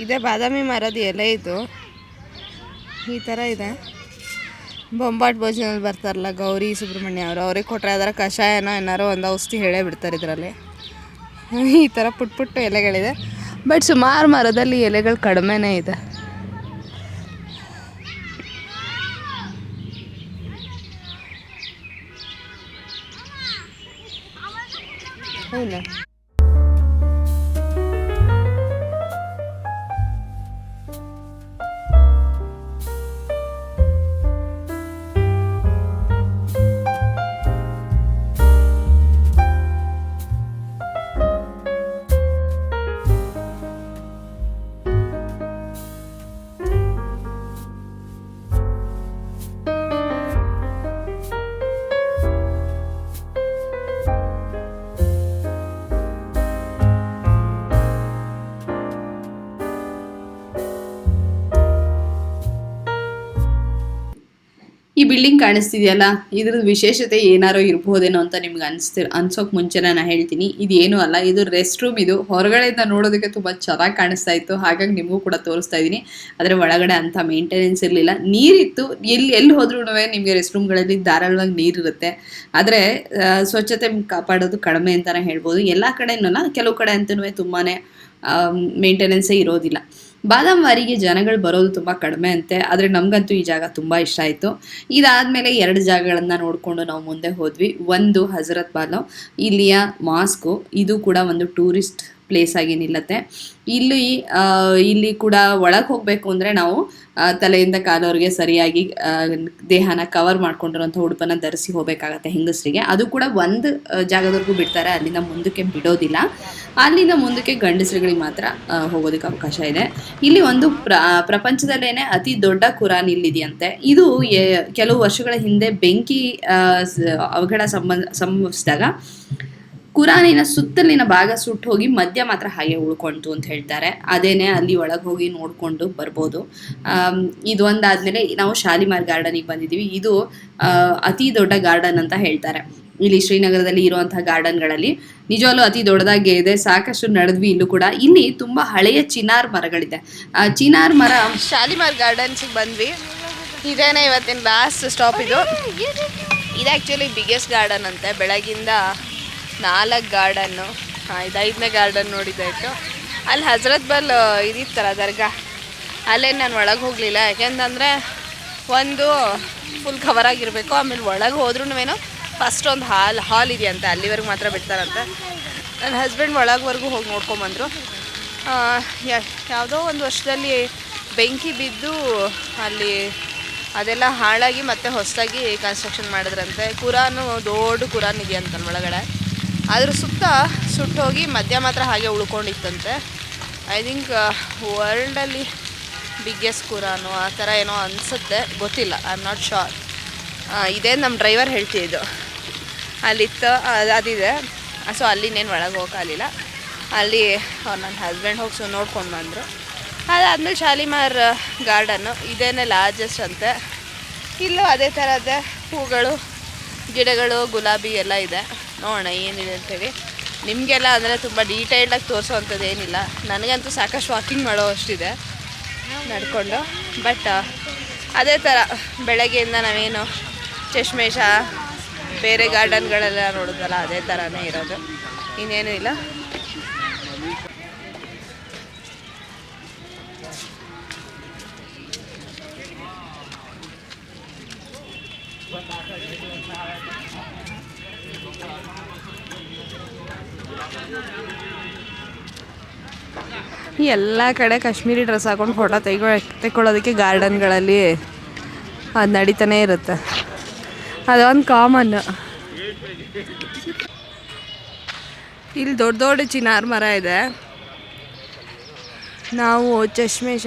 ಇದೇ ಬಾದಾಮಿ ಮರದ ಎಲೆ. ಇದು ಈ ಥರ ಇದೆ. ಬೊಂಬಾಟ್ ಭೋಜನಲ್ಲಿ ಬರ್ತಾರಲ್ಲ ಗೌರಿ ಸುಬ್ರಹ್ಮಣ್ಯ ಅವ್ರಿಗೆ ಕೊಟ್ಟರೆ ಅದರ ಕಷಾಯನ ಏನಾರು ಒಂದು ಔಷಧಿ ಹೇಳೇ ಬಿಡ್ತಾರೆ ಇದರಲ್ಲಿ. ಈ ಥರ ಪುಟ್ಟ ಎಲೆಗಳಿದೆ. ಬಟ್ ಸುಮಾರು ಮರದಲ್ಲಿ ಎಲೆಗಳು ಕಡಿಮೆನೇ ಇದೆ. ಹೌದಾ? ಈ ಬಿಲ್ಡಿಂಗ್ ಕಾಣಿಸ್ತಿದೆಯಲ್ಲ, ಇದ್ರದ್ದು ವಿಶೇಷತೆ ಏನಾರೋ ಇರ್ಬೋದೇನೋ ಅಂತ ನಿಮ್ಗೆ ಅನ್ಸೋಕೆ ಮುಂಚೆ ನಾನು ಹೇಳ್ತೀನಿ. ಇದೇನೂ ಅಲ್ಲ, ಇದು ರೆಸ್ಟ್ ರೂಮ್. ಇದು ಹೊರಗಡೆಯಿಂದ ನೋಡೋದಕ್ಕೆ ತುಂಬ ಚೆನ್ನಾಗಿ ಕಾಣಿಸ್ತಾ ಇತ್ತು, ಹಾಗಾಗಿ ನಿಮಗೂ ಕೂಡ ತೋರಿಸ್ತಾ ಇದ್ದೀನಿ. ಆದರೆ ಒಳಗಡೆ ಅಂಥ ಮೇಂಟೆನೆನ್ಸ್ ಇರಲಿಲ್ಲ. ನೀರಿತ್ತು, ಎಲ್ಲಿ ಹೋದ್ರೂ ನಿಮಗೆ ರೆಸ್ಟ್ ರೂಮ್ಗಳಲ್ಲಿ ಧಾರಾಳವಾಗಿ ನೀರಿರುತ್ತೆ. ಆದರೆ ಸ್ವಚ್ಛತೆ ಕಾಪಾಡೋದು ಕಡಿಮೆ ಅಂತಲೇ ಹೇಳ್ಬೋದು. ಎಲ್ಲ ಕಡೆನೂ ಅಲ್ಲ, ಕೆಲವು ಕಡೆ ಅಂತೂ ತುಂಬಾ ಮೇಂಟೆನೆನ್ಸೇ ಇರೋದಿಲ್ಲ. ಬಾದಾಮ್ ವಾರಿಗೆ ಜನಗಳು ಬರೋದು ತುಂಬ ಕಡಿಮೆ ಅಂತೆ. ಆದರೆ ನಮಗಂತೂ ಈ ಜಾಗ ತುಂಬ ಇಷ್ಟ ಆಯಿತು. ಇದಾದಮೇಲೆ 2 ಜಾಗಗಳನ್ನು ನೋಡಿಕೊಂಡು ನಾವು ಮುಂದೆ ಹೋದ್ವಿ. ಒಂದು ಹಜರತ್ ಬಾಲವ್, ಇಲ್ಲಿಯ ಮಾಸ್ಕು. ಇದು ಕೂಡ ಒಂದು ಟೂರಿಸ್ಟ್ ಪ್ಲೇಸ್ ಆಗಿ ನಿಲ್ಲತ್ತೆ. ಇಲ್ಲಿ ಕೂಡ ಒಳಗೆ ಹೋಗಬೇಕು ಅಂದರೆ ನಾವು ತಲೆಯಿಂದ ಕಾಲವರೆಗೆ ಸರಿಯಾಗಿ ದೇಹನ ಕವರ್ ಮಾಡ್ಕೊಂಡಿರೋಂಥ ಉಡುಪನ್ನು ಧರಿಸಿ ಹೋಗಬೇಕಾಗತ್ತೆ ಹೆಂಗಸರಿಗೆ. ಅದು ಕೂಡ ಒಂದು ಜಾಗದವರೆಗೂ ಬಿಡ್ತಾರೆ, ಅಲ್ಲಿಂದ ಮುಂದಕ್ಕೆ ಬಿಡೋದಿಲ್ಲ. ಅಲ್ಲಿಂದ ಮುಂದಕ್ಕೆ ಗಂಡಸರುಗಳಿಗೆ ಮಾತ್ರ ಹೋಗೋದಕ್ಕೆ ಅವಕಾಶ ಇದೆ. ಇಲ್ಲಿ ಒಂದು ಪ್ರಪಂಚದಲ್ಲೇನೆ ಅತಿ ದೊಡ್ಡ ಕುರಾನ್ ಇಲ್ಲಿದೆಯಂತೆ. ಇದು ಕೆಲವು ವರ್ಷಗಳ ಹಿಂದೆ ಬೆಂಕಿ ಅವಘಡ ಸಂಭವಿಸಿದಾಗ ಕುರಾನಿನ ಸುತ್ತಲಿನ ಭಾಗ ಸುಟ್ಟು ಹೋಗಿ ಮಧ್ಯ ಮಾತ್ರ ಹಾಗೆ ಉಳ್ಕೊಂತು ಅಂತ ಹೇಳ್ತಾರೆ. ಅದೇನೆ ಅಲ್ಲಿ ಒಳಗೆ ಹೋಗಿ ನೋಡಿಕೊಂಡು ಬರ್ಬೋದು. ಇದು ಒಂದಾದಮೇಲೆ ನಾವು ಶಾಲಿಮಾರ್ ಗಾರ್ಡನಿಗೆ ಬಂದಿದ್ದೀವಿ. ಇದು ಅತಿ ದೊಡ್ಡ ಗಾರ್ಡನ್ ಅಂತ ಹೇಳ್ತಾರೆ. ಇಲ್ಲಿ ಶ್ರೀನಗರದಲ್ಲಿ ಇರುವಂತಹ ಗಾರ್ಡನ್ಗಳಲ್ಲಿ ನಿಜವಾಗ್ಲೂ ಅತಿ ದೊಡ್ಡದಾಗಿ ಇದೆ. ಸಾಕಷ್ಟು ನಡೆದ್ವಿ. ಇಲ್ಲೂ ಕೂಡ ಇಲ್ಲಿ ತುಂಬ ಹಳೆಯ ಚಿನಾರ್ ಮರಗಳಿದೆ. ಚಿನಾರ್ ಮರ. ಶಾಲಿಮಾರ್ ಗಾರ್ಡನ್ಸಿಗೆ ಬಂದ್ವಿ. ಇದೇನೇ ಇವತ್ತಿನ ಲಾಸ್ಟ್ ಸ್ಟಾಪ್. ಇದು ಆ್ಯಕ್ಚುಲಿ ಬಿಗ್ಗೆಸ್ಟ್ ಗಾರ್ಡನ್ ಅಂತೆ. ಬೆಳಗಿಂದ 4 ಗಾರ್ಡನ್ನು, ಇದು 5ನೇ ಗಾರ್ಡನ್ ನೋಡಿದ್ದಾಯಿತು. ಅಲ್ಲಿ ಹಜರತ್ ಬಲ್ ಇದಿತ್ತಲ್ಲ ದರ್ಗಾ, ಅಲ್ಲೇ ನಾನು ಒಳಗೆ ಹೋಗಲಿಲ್ಲ. ಯಾಕೆಂತಂದರೆ ಒಂದು ಫುಲ್ ಕವರ್ ಆಗಿರಬೇಕು, ಆಮೇಲೆ ಒಳಗೆ ಹೋದ್ರೂ ಫಸ್ಟ್ ಒಂದು ಹಾಲ್ ಇದೆಯಂತೆ, ಅಲ್ಲಿವರೆಗೆ ಮಾತ್ರ ಬಿಡ್ತಾರಂತೆ. ನನ್ನ ಹಸ್ಬೆಂಡ್ ಒಳಗವರೆಗೂ ಹೋಗಿ ನೋಡ್ಕೊಂಬಂದರು. ಯಾವುದೋ ಒಂದು ವರ್ಷದಲ್ಲಿ ಬೆಂಕಿ ಬಿದ್ದು ಅಲ್ಲಿ ಅದೆಲ್ಲ ಹಾಳಾಗಿ ಮತ್ತೆ ಹೊಸದಾಗಿ ಕನ್ಸ್ಟ್ರಕ್ಷನ್ ಮಾಡಿದ್ರಂತೆ. ಕುರಾನು ದೊಡ್ಡ ಕುರಾನ್ ಇದೆಯಂತಲ್ಲ ಒಳಗಡೆ, ಅದ್ರ ಸುತ್ತ ಸುಟ್ಟೋಗಿ ಮಧ್ಯ ಮಾತ್ರ ಹಾಗೆ ಉಳ್ಕೊಂಡಿತ್ತಂತೆ. ಐ ಥಿಂಕ್ ವರ್ಲ್ಡಲ್ಲಿ ಬಿಗ್ಗೆಸ್ಟ್ ಕುರಾನು ಆ ಥರ ಏನೋ ಅನಿಸುತ್ತೆ, ಗೊತ್ತಿಲ್ಲ, ಐ ಆಮ್ ನಾಟ್ ಶೋರ್. ಇದೇ ನಮ್ಮ ಡ್ರೈವರ್ ಹೇಳ್ತಿದ್ದು, ಅಲ್ಲಿತ್ತು ಅದಿದೆ. ಸೊ ಅಲ್ಲಿನೇನು ಒಳಗೆ ಹೋಗೋಕ್ಕಾಗಲಿಲ್ಲ. ಅಲ್ಲಿ ನನ್ನ ಹಸ್ಬೆಂಡ್ ಹೋಗಿ ನೋಡ್ಕೊಂಡು ಬಂದರು. ಅದಾದಮೇಲೆ ಶಾಲಿಮಾರ್ ಗಾರ್ಡನ್ನು, ಇದೇನೇ ಲಾರ್ಜೆಸ್ಟ್ ಅಂತೆ. ಇಲ್ಲೂ ಅದೇ ಥರದ ಹೂಗಳು, ಗಿಡಗಳು, ಗುಲಾಬಿ ಎಲ್ಲ ಇದೆ. ನೋಡೋಣ ಏನಿದೆ ಅಂತೇಳಿ. ನಿಮಗೆಲ್ಲ ಅಂದರೆ ತುಂಬ ಡೀಟೇಲ್ಡಾಗಿ ತೋರಿಸೋವಂಥದ್ದು ಏನಿಲ್ಲ. ನನಗಂತೂ ಸಾಕಷ್ಟು ವಾಕಿಂಗ್ ಮಾಡೋ ಅಷ್ಟಿದೆ ನಡ್ಕೊಂಡು. ಬಟ್ ಅದೇ ಥರ ಬೆಳಗ್ಗೆಯಿಂದ ನಾವೇನು ಚಶ್ಮೇಶ ಬೇರೆ ಗಾರ್ಡನ್ಗಳೆಲ್ಲ ನೋಡಿದ್ವಲ್ಲ, ಅದೇ ಥರನೇ ಇರೋದು, ಇನ್ನೇನೂ ಇಲ್ಲ. ಎಲ್ಲ ಕಡೆ ಕಾಶ್ಮೀರಿ ಡ್ರೆಸ್ ಹಾಕೊಂಡು ಫೋಟೋ ತೆಕ್ಕೊಳ್ಳೋದಕ್ಕೆ ಗಾರ್ಡನ್ಗಳಲ್ಲಿ ಅದು ನಡೀತಾನೆ ಇರುತ್ತೆ. ಅದೊಂದು ಕಾಮನ್. ಇಲ್ಲಿ ದೊಡ್ಡ ದೊಡ್ಡ ಚಿನಾರ್ ಮರ ಇದೆ. ನಾವು ಚಶ್ಮೇಶ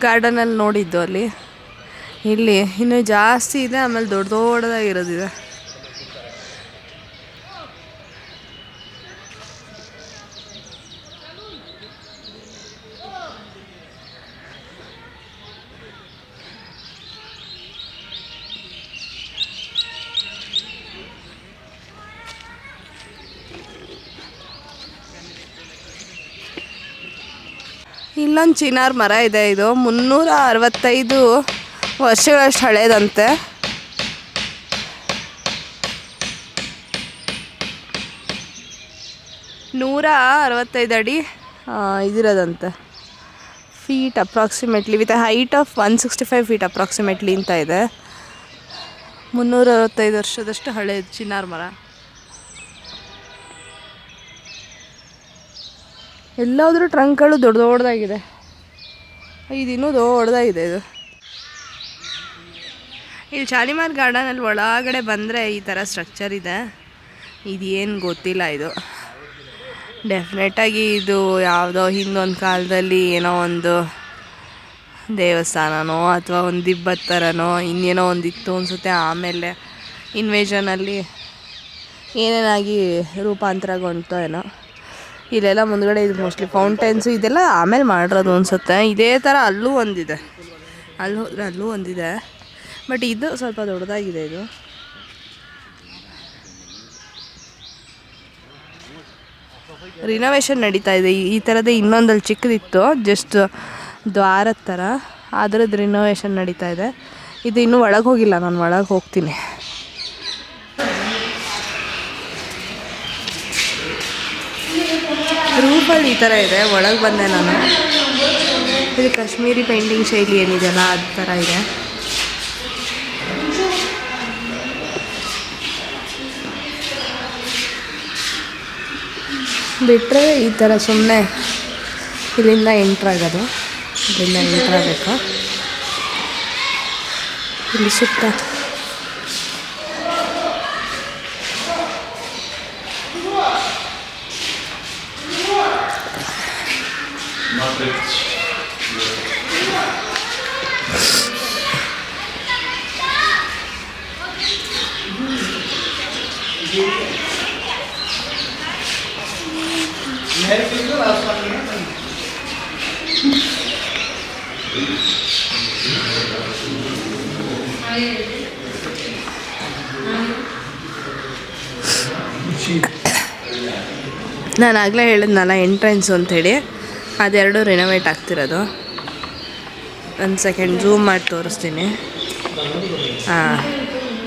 ಗಾರ್ಡನಲ್ಲಿ ನೋಡಿದ್ದು ಅಲ್ಲಿ. ಇಲ್ಲಿ ಇನ್ನೂ ಜಾಸ್ತಿ ಇದೆ, ಆಮೇಲೆ ದೊಡ್ಡ ದೊಡ್ಡದಾಗಿರೋದಿದೆ. ಇಲ್ಲೊಂದು ಚಿನಾರ್ ಮರ ಇದೆ. ಇದು 365 ವರ್ಷಗಳಷ್ಟು ಹಳೇದಂತೆ. ನೂರ 65 ಅಡಿ ಇದಿರೋದಂತೆ, feet approximately, with height of 165 feet approximately ಅಂತ ಇದೆ. 365 ವರ್ಷದಷ್ಟು ಹಳೇದು ಚಿನಾರ್ ಮರ. ಎಲ್ಲಾದರೂ ಟ್ರಂಕ್ಗಳು ದೊಡ್ಡ ದೊಡ್ಡದಾಗಿದೆ. ಇದಿನ್ನೂ ದೊಡ್ಡದಾಗಿದೆ ಇದು. ಇಲ್ಲಿ ಶಾಲಿಮಾರ್ ಗಾರ್ಡನಲ್ಲಿ ಒಳಗಡೆ ಬಂದರೆ ಈ ಥರ ಸ್ಟ್ರಕ್ಚರ್ ಇದೆ. ಇದೇನು ಗೊತ್ತಿಲ್ಲ. ಇದು ಡೆಫಿನೆಟಾಗಿ ಇದು ಯಾವುದೋ ಹಿಂದೊಂದು ಕಾಲದಲ್ಲಿ ಏನೋ ಒಂದು ದೇವಸ್ಥಾನನೋ ಅಥವಾ ಒಂದು ದಿಬ್ಬದ ಥರನೋ ಇನ್ನೇನೋ ಒಂದಿತ್ತು ಅನಿಸುತ್ತೆ. ಆಮೇಲೆ ಇನ್ವೇಷನಲ್ಲಿ ಏನೇನಾಗಿ ರೂಪಾಂತರಗೊಂಡು ಏನೋ. ಇಲ್ಲೆಲ್ಲ ಮುಂದ್ಗಡೆ ಇದು ಮೋಸ್ಟ್ಲಿ ಫೌಂಟೇನ್ಸು ಇದೆಲ್ಲ ಆಮೇಲೆ ಮಾಡಿರೋದು ಅನಿಸುತ್ತೆ. ಇದೇ ಥರ ಅಲ್ಲೂ ಒಂದಿದೆ, ಅಲ್ಲಿ ಹೋದರೆ ಅಲ್ಲೂ ಒಂದಿದೆ. ಬಟ್ ಇದು ಸ್ವಲ್ಪ ದೊಡ್ಡದಾಗಿದೆ. ಇದು ರಿನೋವೇಷನ್ ನಡೀತಾ ಇದೆ. ಈ ಥರದೇ ಇನ್ನೊಂದಲ್ಲಿ ಚಿಕ್ಕದಿತ್ತು, ಜಸ್ಟ್ ದ್ವಾರದ ಥರ, ಅದರದ್ದು ರಿನೋವೇಷನ್ ನಡೀತಾ ಇದೆ. ಇದು ಇನ್ನೂ ಒಳಗೆ ಹೋಗಿಲ್ಲ, ನಾನು ಒಳಗೆ ಹೋಗ್ತೀನಿ. ರೂಪಲ್ಲಿ ಈ ಥರ ಇದೆ. ಒಳಗೆ ಬಂದೆ ನಾನು. ಇದು ಕಾಶ್ಮೀರಿ ಪೇಂಟಿಂಗ್ ಶೈಲಿ ಏನಿದೆಯಲ್ಲ ಅದು ಥರ ಇದೆ. ಬಿಟ್ಟರೆ ಈ ಥರ ಸುಮ್ಮನೆ ಇಲ್ಲಿಂದ ಎಂಟ್ರಾಗೋದು, ಇಲ್ಲಿಂದ ಎಂಟ್ರಾಗಬೇಕು. ಇಲ್ಲಿ ಸುತ್ತ ನಾನು ಆಗಲೇ ಹೇಳಿದ್ನಲ್ಲ ಎಂಟ್ರೆನ್ಸು ಅಂಥೇಳಿ, ಅದೆರಡು ರಿನೋವೇಟ್ ಆಗ್ತಿರೋದು. ಒಂದು ಸೆಕೆಂಡ್ ಝೂಮ್ ಮಾಡಿ ತೋರಿಸ್ತೀನಿ.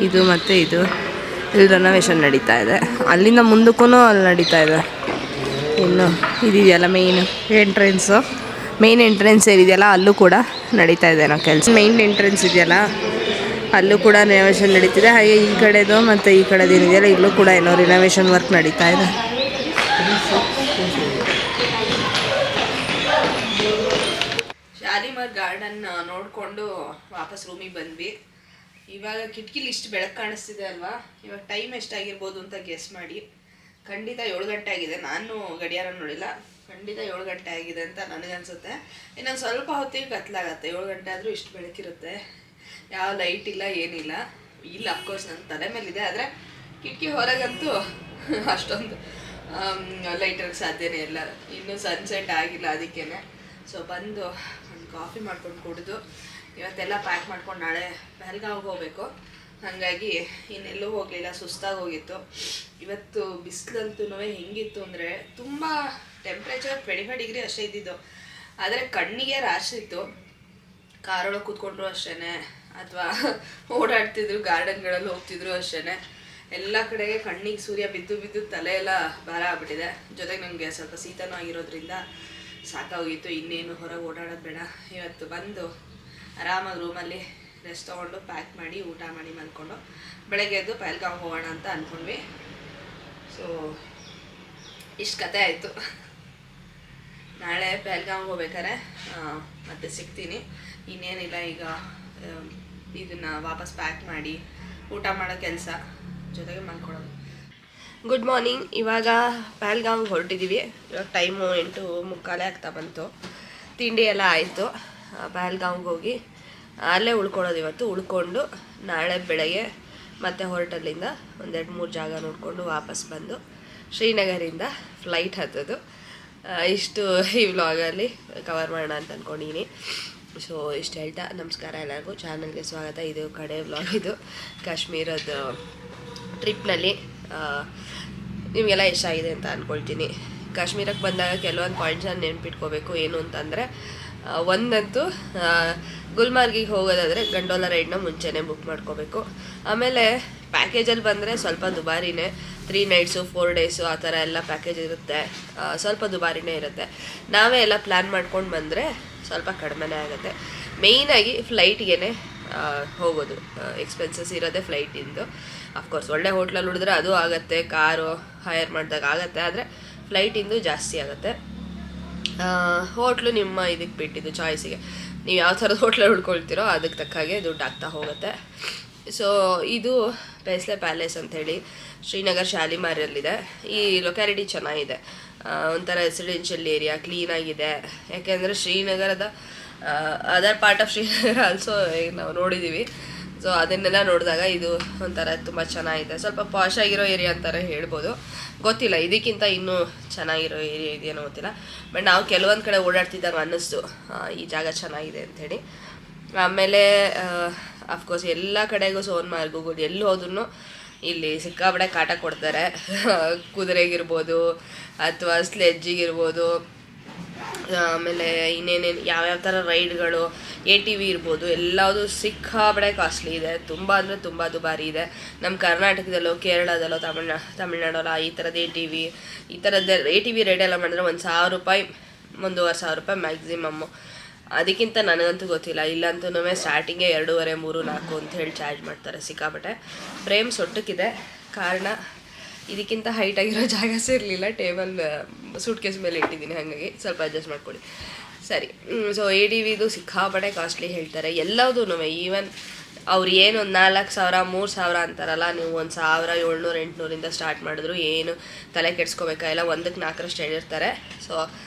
ಇದು ಮತ್ತು ಇದು ಇಲ್ಲಿ ರಿನೋವೇಷನ್ ನಡೀತಾ ಇದೆ. ಅಲ್ಲಿಂದ ಮುಂದಕ್ಕೂ ಅಲ್ಲಿ ನಡೀತಾ ಇದೆ. ಇನ್ನು ಇದೆಯಲ್ಲ ಮೇನ್ ಎಂಟ್ರೆನ್ಸ್ ಏನಿದೆಯಲ್ಲ ಅಲ್ಲೂ ಕೂಡ ನಡೀತಾ ಇದೆ ನಾವು ಕೆಲಸ. ಮೇನ್ ಎಂಟ್ರೆನ್ಸ್ ಇದೆಯಲ್ಲ ಅಲ್ಲೂ ಕೂಡ ರಿನೋವೇಷನ್ ನಡೀತಿದೆ. ಹಾಗೆ ಈ ಕಡೆದು ಮತ್ತು ಈ ಕಡೆದು ಏನಿದೆಯಲ್ಲ ಇಲ್ಲೂ ಕೂಡ ಏನೋ ರಿನೋವೇಷನ್ ವರ್ಕ್ ನಡೀತಾ ಇದೆ. ಶಾಲಿಮಾರ್ ಗಾರ್ಡನ್ ನೋಡಿಕೊಂಡು ವಾಪಸ್ ರೂಮಿಗೆ ಬಂದ್ವಿ. ಇವಾಗ ಕಿಟಕಿಲಿ ಇಷ್ಟು ಬೆಳಕು ಕಾಣಿಸ್ತಿದೆ ಅಲ್ವಾ, ಇವಾಗ ಟೈಮ್ ಎಷ್ಟಾಗಿರ್ಬೋದು ಅಂತ ಗೆಸ್ ಮಾಡಿ. ಖಂಡಿತ 7 ಗಂಟೆ ಆಗಿದೆ. ನಾನು ಗಡಿಯಾರ ನೋಡಿಲ್ಲ, ಖಂಡಿತ 7 ಗಂಟೆ ಆಗಿದೆ ಅಂತ ನನಗನ್ಸುತ್ತೆ. ಇನ್ನೊಂದು ಸ್ವಲ್ಪ ಹೊತ್ತಿಗೆ ಕತ್ಲಾಗತ್ತೆ. 7 ಗಂಟೆ ಆದರೂ ಇಷ್ಟು ಬೆಳಕಿರುತ್ತೆ, ಯಾವ ಲೈಟ್ ಇಲ್ಲ ಏನಿಲ್ಲ. ಇಲ್ಲ ಅಫ್ಕೋರ್ಸ್ ನನ್ನ ತಲೆ ಮೇಲಿದೆ, ಆದರೆ ಕಿಟಕಿ ಹೊರಗಂತೂ ಅಷ್ಟೊಂದು ಲೈಟ್ ಇರೋಕ್ಕೆ ಸಾಧ್ಯನೇ ಇಲ್ಲ. ಇನ್ನೂ ಸನ್ಸೆಟ್ ಆಗಿಲ್ಲ, ಅದಕ್ಕೇ. ಸೊ ಬಂದು ಒಂದು ಕಾಫಿ ಮಾಡ್ಕೊಂಡು ಕುಡಿದು ಇವತ್ತೆಲ್ಲ ಪ್ಯಾಕ್ ಮಾಡ್ಕೊಂಡು ನಾಳೆ ಪಹಲ್ಗಾಮ್ಗೆ ಹೋಗಬೇಕು. ಹಾಗಾಗಿ ಇನ್ನೆಲ್ಲೂ ಹೋಗಲಿಲ್ಲ, ಸುಸ್ತಾಗಿ ಹೋಗಿತ್ತು. ಇವತ್ತು ಬಿಸಿಲಂತೂ ಹೆಂಗಿತ್ತು ಅಂದರೆ ತುಂಬ ಟೆಂಪ್ರೇಚರ್ 25 ಡಿಗ್ರಿ ಅಷ್ಟೇ ಇದ್ದಿದ್ದು, ಆದರೆ ಕಣ್ಣಿಗೆ ರ್ಯಾಶ್ ಇತ್ತು. ಕಾರೊಳಗೆ ಕೂತ್ಕೊಂಡ್ರು ಅಷ್ಟೇ, ಅಥವಾ ಓಡಾಡ್ತಿದ್ರು ಗಾರ್ಡನ್ಗಳಲ್ಲಿ ಹೋಗ್ತಿದ್ರು ಅಷ್ಟೇ, ಎಲ್ಲ ಕಡೆಗೆ ಕಣ್ಣಿಗೆ ಸೂರ್ಯ ಬಿದ್ದು ತಲೆ ಎಲ್ಲ ಭಾರ ಆಗ್ಬಿಟ್ಟಿದೆ. ಜೊತೆಗೆ ನನಗೆ ಸ್ವಲ್ಪ ಶೀತನೂ ಆಗಿರೋದ್ರಿಂದ ಸಾಕಾಗೋಗಿತ್ತು. ಇನ್ನೇನು ಹೊರಗೆ ಓಡಾಡೋದು ಬೇಡ. ಇವತ್ತು ಬಂದು ಆರಾಮಾಗಿ ರೂಮಲ್ಲಿ ರೆಸ್ಟ್ ತೊಗೊಂಡು ಪ್ಯಾಕ್ ಮಾಡಿ ಊಟ ಮಾಡಿ ಮಲ್ಕೊಂಡು ಬೆಳಗ್ಗೆ ಎದ್ದು ಪಹಲ್ಗಾಮ್ ಹೋಗೋಣ ಅಂತ ಅಂದ್ಕೊಂಡ್ವಿ. ಸೊ ಇಷ್ಟು ಕತೆ ಆಯಿತು. ನಾಳೆ ಪಹಲ್ಗಾಮ್ಗೆ ಹೋಗ್ಬೇಕಾರೆ ಮತ್ತೆ ಸಿಗ್ತೀನಿ. ಇನ್ನೇನಿಲ್ಲ, ಈಗ ಇದನ್ನು ವಾಪಸ್ ಪ್ಯಾಕ್ ಮಾಡಿ ಊಟ ಮಾಡೋ ಕೆಲಸ, ಜೊತೆಗೆ ಮಲ್ಕೊಳ್ಳೋದು. Good morning. ಇವಾಗ ಪಹಲ್ಗಾಮ್ಗೆ ಹೊರಟಿದ್ದೀವಿ. ಇವಾಗ ಟೈಮು 8:45 ಆಗ್ತಾ ಬಂತು. ತಿಂಡಿ ಎಲ್ಲ ಆಯಿತು. ಪಹಲ್ಗಾಮ್ಗೆ ಹೋಗಿ ಅಲ್ಲೇ ಉಳ್ಕೊಳ್ಳೋದು. ಇವತ್ತು ಉಳ್ಕೊಂಡು ನಾಳೆ ಬೆಳಗ್ಗೆ ಮತ್ತೆ ಹೊರಟಲ್ಲಿಂದ 1-2-3 ಜಾಗ ನೋಡಿಕೊಂಡು ವಾಪಸ್ ಬಂದು ಶ್ರೀನಗರಿಂದ ಫ್ಲೈಟ್ ಹತ್ತೋದು. ಇಷ್ಟು ಈ ವ್ಲಾಗಲ್ಲಿ ಕವರ್ ಮಾಡೋಣ ಅಂತ ಅಂದ್ಕೊಂಡಿದ್ದೀನಿ. ಸೊ ಇಷ್ಟು ಹೇಳ್ತಾ ನಮಸ್ಕಾರ ಎಲ್ಲರಿಗೂ, ಚಾನಲ್ಗೆ ಸ್ವಾಗತ. ಇದು ಕಡೆ ವ್ಲಾಗ್. ಇದು ಕಾಶ್ಮೀರದ ಟ್ರಿಪ್ನಲ್ಲಿ ನಿಮಗೆಲ್ಲ ಇಷ್ಟ ಆಗಿದೆ ಅಂತ ಅಂದ್ಕೊಳ್ತೀನಿ. ಕಾಶ್ಮೀರಕ್ಕೆ ಬಂದಾಗ ಕೆಲವೊಂದು ಪಾಯಿಂಟ್ಸನ್ನು ನೆನ್ಪಿಟ್ಕೋಬೇಕು. ಏನು ಅಂತಂದರೆ, ಒಂದಂತೂ ಗುಲ್ಮಾರ್ಗಿಗೆ ಹೋಗೋದಾದರೆ ಗಂಡೋಲ ರೈಡ್ನ ಮುಂಚೆನೇ ಬುಕ್ ಮಾಡ್ಕೋಬೇಕು. ಆಮೇಲೆ ಪ್ಯಾಕೇಜಲ್ಲಿ ಬಂದರೆ ಸ್ವಲ್ಪ ದುಬಾರಿನೇ. 3 ನೈಟ್ಸು 4 ಡೇಸು ಆ ಥರ ಎಲ್ಲ ಪ್ಯಾಕೇಜ್ ಇರುತ್ತೆ, ಸ್ವಲ್ಪ ದುಬಾರಿನೇ ಇರುತ್ತೆ. ನಾವೇ ಎಲ್ಲ ಪ್ಲ್ಯಾನ್ ಮಾಡ್ಕೊಂಡು ಬಂದರೆ ಸ್ವಲ್ಪ ಕಡಿಮೆನೇ ಆಗುತ್ತೆ. ಮೇಯ್ನಾಗಿ ಫ್ಲೈಟ್ಗೆ ಹೋಗೋದು ಎಕ್ಸ್ಪೆನ್ಸಸ್ ಇರೋದೇ ಫ್ಲೈಟಿಂದು. ಅಫ್ಕೋರ್ಸ್ ಒಳ್ಳೆ ಹೋಟ್ಲಲ್ಲಿ ಉಳಿದ್ರೆ ಅದು ಆಗುತ್ತೆ, ಕಾರು ಹೈರ್ ಮಾಡಿದಾಗ ಆಗುತ್ತೆ, ಆದರೆ ಫ್ಲೈಟಿಂದು ಜಾಸ್ತಿ ಆಗುತ್ತೆ. ಹೋಟ್ಲು ನಿಮ್ಮ ಇದಕ್ಕೆ ಬಿಟ್ಟಿದ್ದು ಚಾಯ್ಸಿಗೆ, ನೀವು ಯಾವ ಥರದ ಹೋಟ್ಲಲ್ಲಿ ಉಳ್ಕೊಳ್ತೀರೋ ಅದಕ್ಕೆ ತಕ್ಕ ಹಾಗೆ ದುಡ್ಡು ಆಗ್ತಾ ಹೋಗುತ್ತೆ. ಸೊ ಇದು ಭೋಸ್ಲೆ ಪ್ಯಾಲೇಸ್ ಅಂಥೇಳಿ ಶ್ರೀನಗರ್ ಶಾಲಿಮಾರಲ್ಲಿದೆ. ಈ ಲೊಕ್ಯಾಲಿಟಿ ಚೆನ್ನಾಗಿದೆ, ಒಂಥರ ರೆಸಿಡೆನ್ಷಿಯಲ್ ಏರಿಯಾ, ಕ್ಲೀನಾಗಿದೆ. ಯಾಕೆಂದರೆ ಶ್ರೀನಗರದ other part of Srinagar also ನಾವು ನೋಡಿದ್ದೀವಿ. ಸೊ ಅದನ್ನೆಲ್ಲ ನೋಡಿದಾಗ ಇದು ಒಂಥರ ತುಂಬ ಚೆನ್ನಾಗಿದೆ. ಸ್ವಲ್ಪ ಪಾಶ್ ಆಗಿರೋ ಏರಿಯಾ ಅಂತಾರೆ ಹೇಳ್ಬೋದು, ಗೊತ್ತಿಲ್ಲ, ಇದಕ್ಕಿಂತ ಇನ್ನೂ ಚೆನ್ನಾಗಿರೋ ಏರಿಯಾ ಇದೆಯೇನೋ ಗೊತ್ತಿಲ್ಲ. ಬಟ್ ನಾವು ಕೆಲವೊಂದು ಕಡೆ ಓಡಾಡ್ತಿದ್ದಾಗ ಅನ್ನಿಸ್ತು ಈ ಜಾಗ ಚೆನ್ನಾಗಿದೆ ಅಂಥೇಳಿ. ಆಮೇಲೆ ಅಫ್ಕೋರ್ಸ್ ಎಲ್ಲ ಕಡೆಗೂ ಸೋನ್ಮಾರ್ಗು ಎಲ್ಲಿ ಹೋದ್ರೂ ಇಲ್ಲಿ ಸಿಕ್ಕಾಪಟ್ಟೆ ಕಾಟ ಕೊಡ್ತಾರೆ. ಕುದುರೆಗಿರ್ಬೋದು ಅಥವಾ ಸ್ಲೆಜ್ಜಿಗಿರ್ಬೋದು, ಆಮೇಲೆ ಇನ್ನೇನೇನು ಯಾವ್ಯಾವ ಥರ ರೈಡ್ಗಳು, ATV ಇರ್ಬೋದು, ಎಲ್ಲದೂ ಸಿಕ್ಕಾಪಟ್ಟೆ ಕಾಸ್ಟ್ಲಿ ಇದೆ. ತುಂಬ ಅಂದರೆ ತುಂಬ ದುಬಾರಿ ಇದೆ. ನಮ್ಮ ಕರ್ನಾಟಕದಲ್ಲೋ ಕೇರಳದಲ್ಲೋ ತಮಿಳ್ನಾಡಲ್ಲೋ ಈ ಥರದ ಈ ಥರದ್ದು ATV ರೈಡ್ ಎಲ್ಲ ಮಾಡಿದ್ರೆ $1,000 $1,500 ಮ್ಯಾಕ್ಸಿಮಮ್ಮು. ಅದಕ್ಕಿಂತ ನನಗಂತೂ ಗೊತ್ತಿಲ್ಲ. ಇಲ್ಲಂತೂ ಸ್ಟಾರ್ಟಿಂಗೇ 2.5 3 4 ಅಂತ ಹೇಳಿ ಚಾರ್ಜ್ ಮಾಡ್ತಾರೆ ಸಿಕ್ಕಾಪಟ್ಟೆ. ಫ್ರೇಮ್ ಸೊಟ್ಟಕ್ಕಿದೆ, ಕಾರಣ ಇದಕ್ಕಿಂತ ಹೈಟ್ ಆಗಿರೋ ಜಾಗ ಸೇರಲಿಲ್ಲ. ಟೇಬಲ್ ಸೂಟ್ ಕೇಸ್ ಮೇಲೆ ಇಟ್ಟಿದ್ದೀನಿ, ಹಾಗಾಗಿ ಸ್ವಲ್ಪ ಅಡ್ಜಸ್ಟ್ ಮಾಡ್ಕೊಳ್ಳಿ. ಸರಿ. ಸೊ ATVದು ಸಿಕ್ಕಾಪಟ್ಟೆ ಕಾಸ್ಟ್ಲಿ ಹೇಳ್ತಾರೆ ಎಲ್ಲದೂ. ಈವನ್ ಅವ್ರು ಏನು 4,000 3,000 ಅಂತಾರಲ್ಲ, ನೀವು 1,700 800 ಸ್ಟಾರ್ಟ್ ಮಾಡಿದ್ರು ಏನು ತಲೆ ಕೆಡ್ಸ್ಕೋಬೇಕಾಗಿಲ್ಲ. 1ಕ್ಕೆ 4 ಹೇಳಿರ್ತಾರೆ. ಸೊ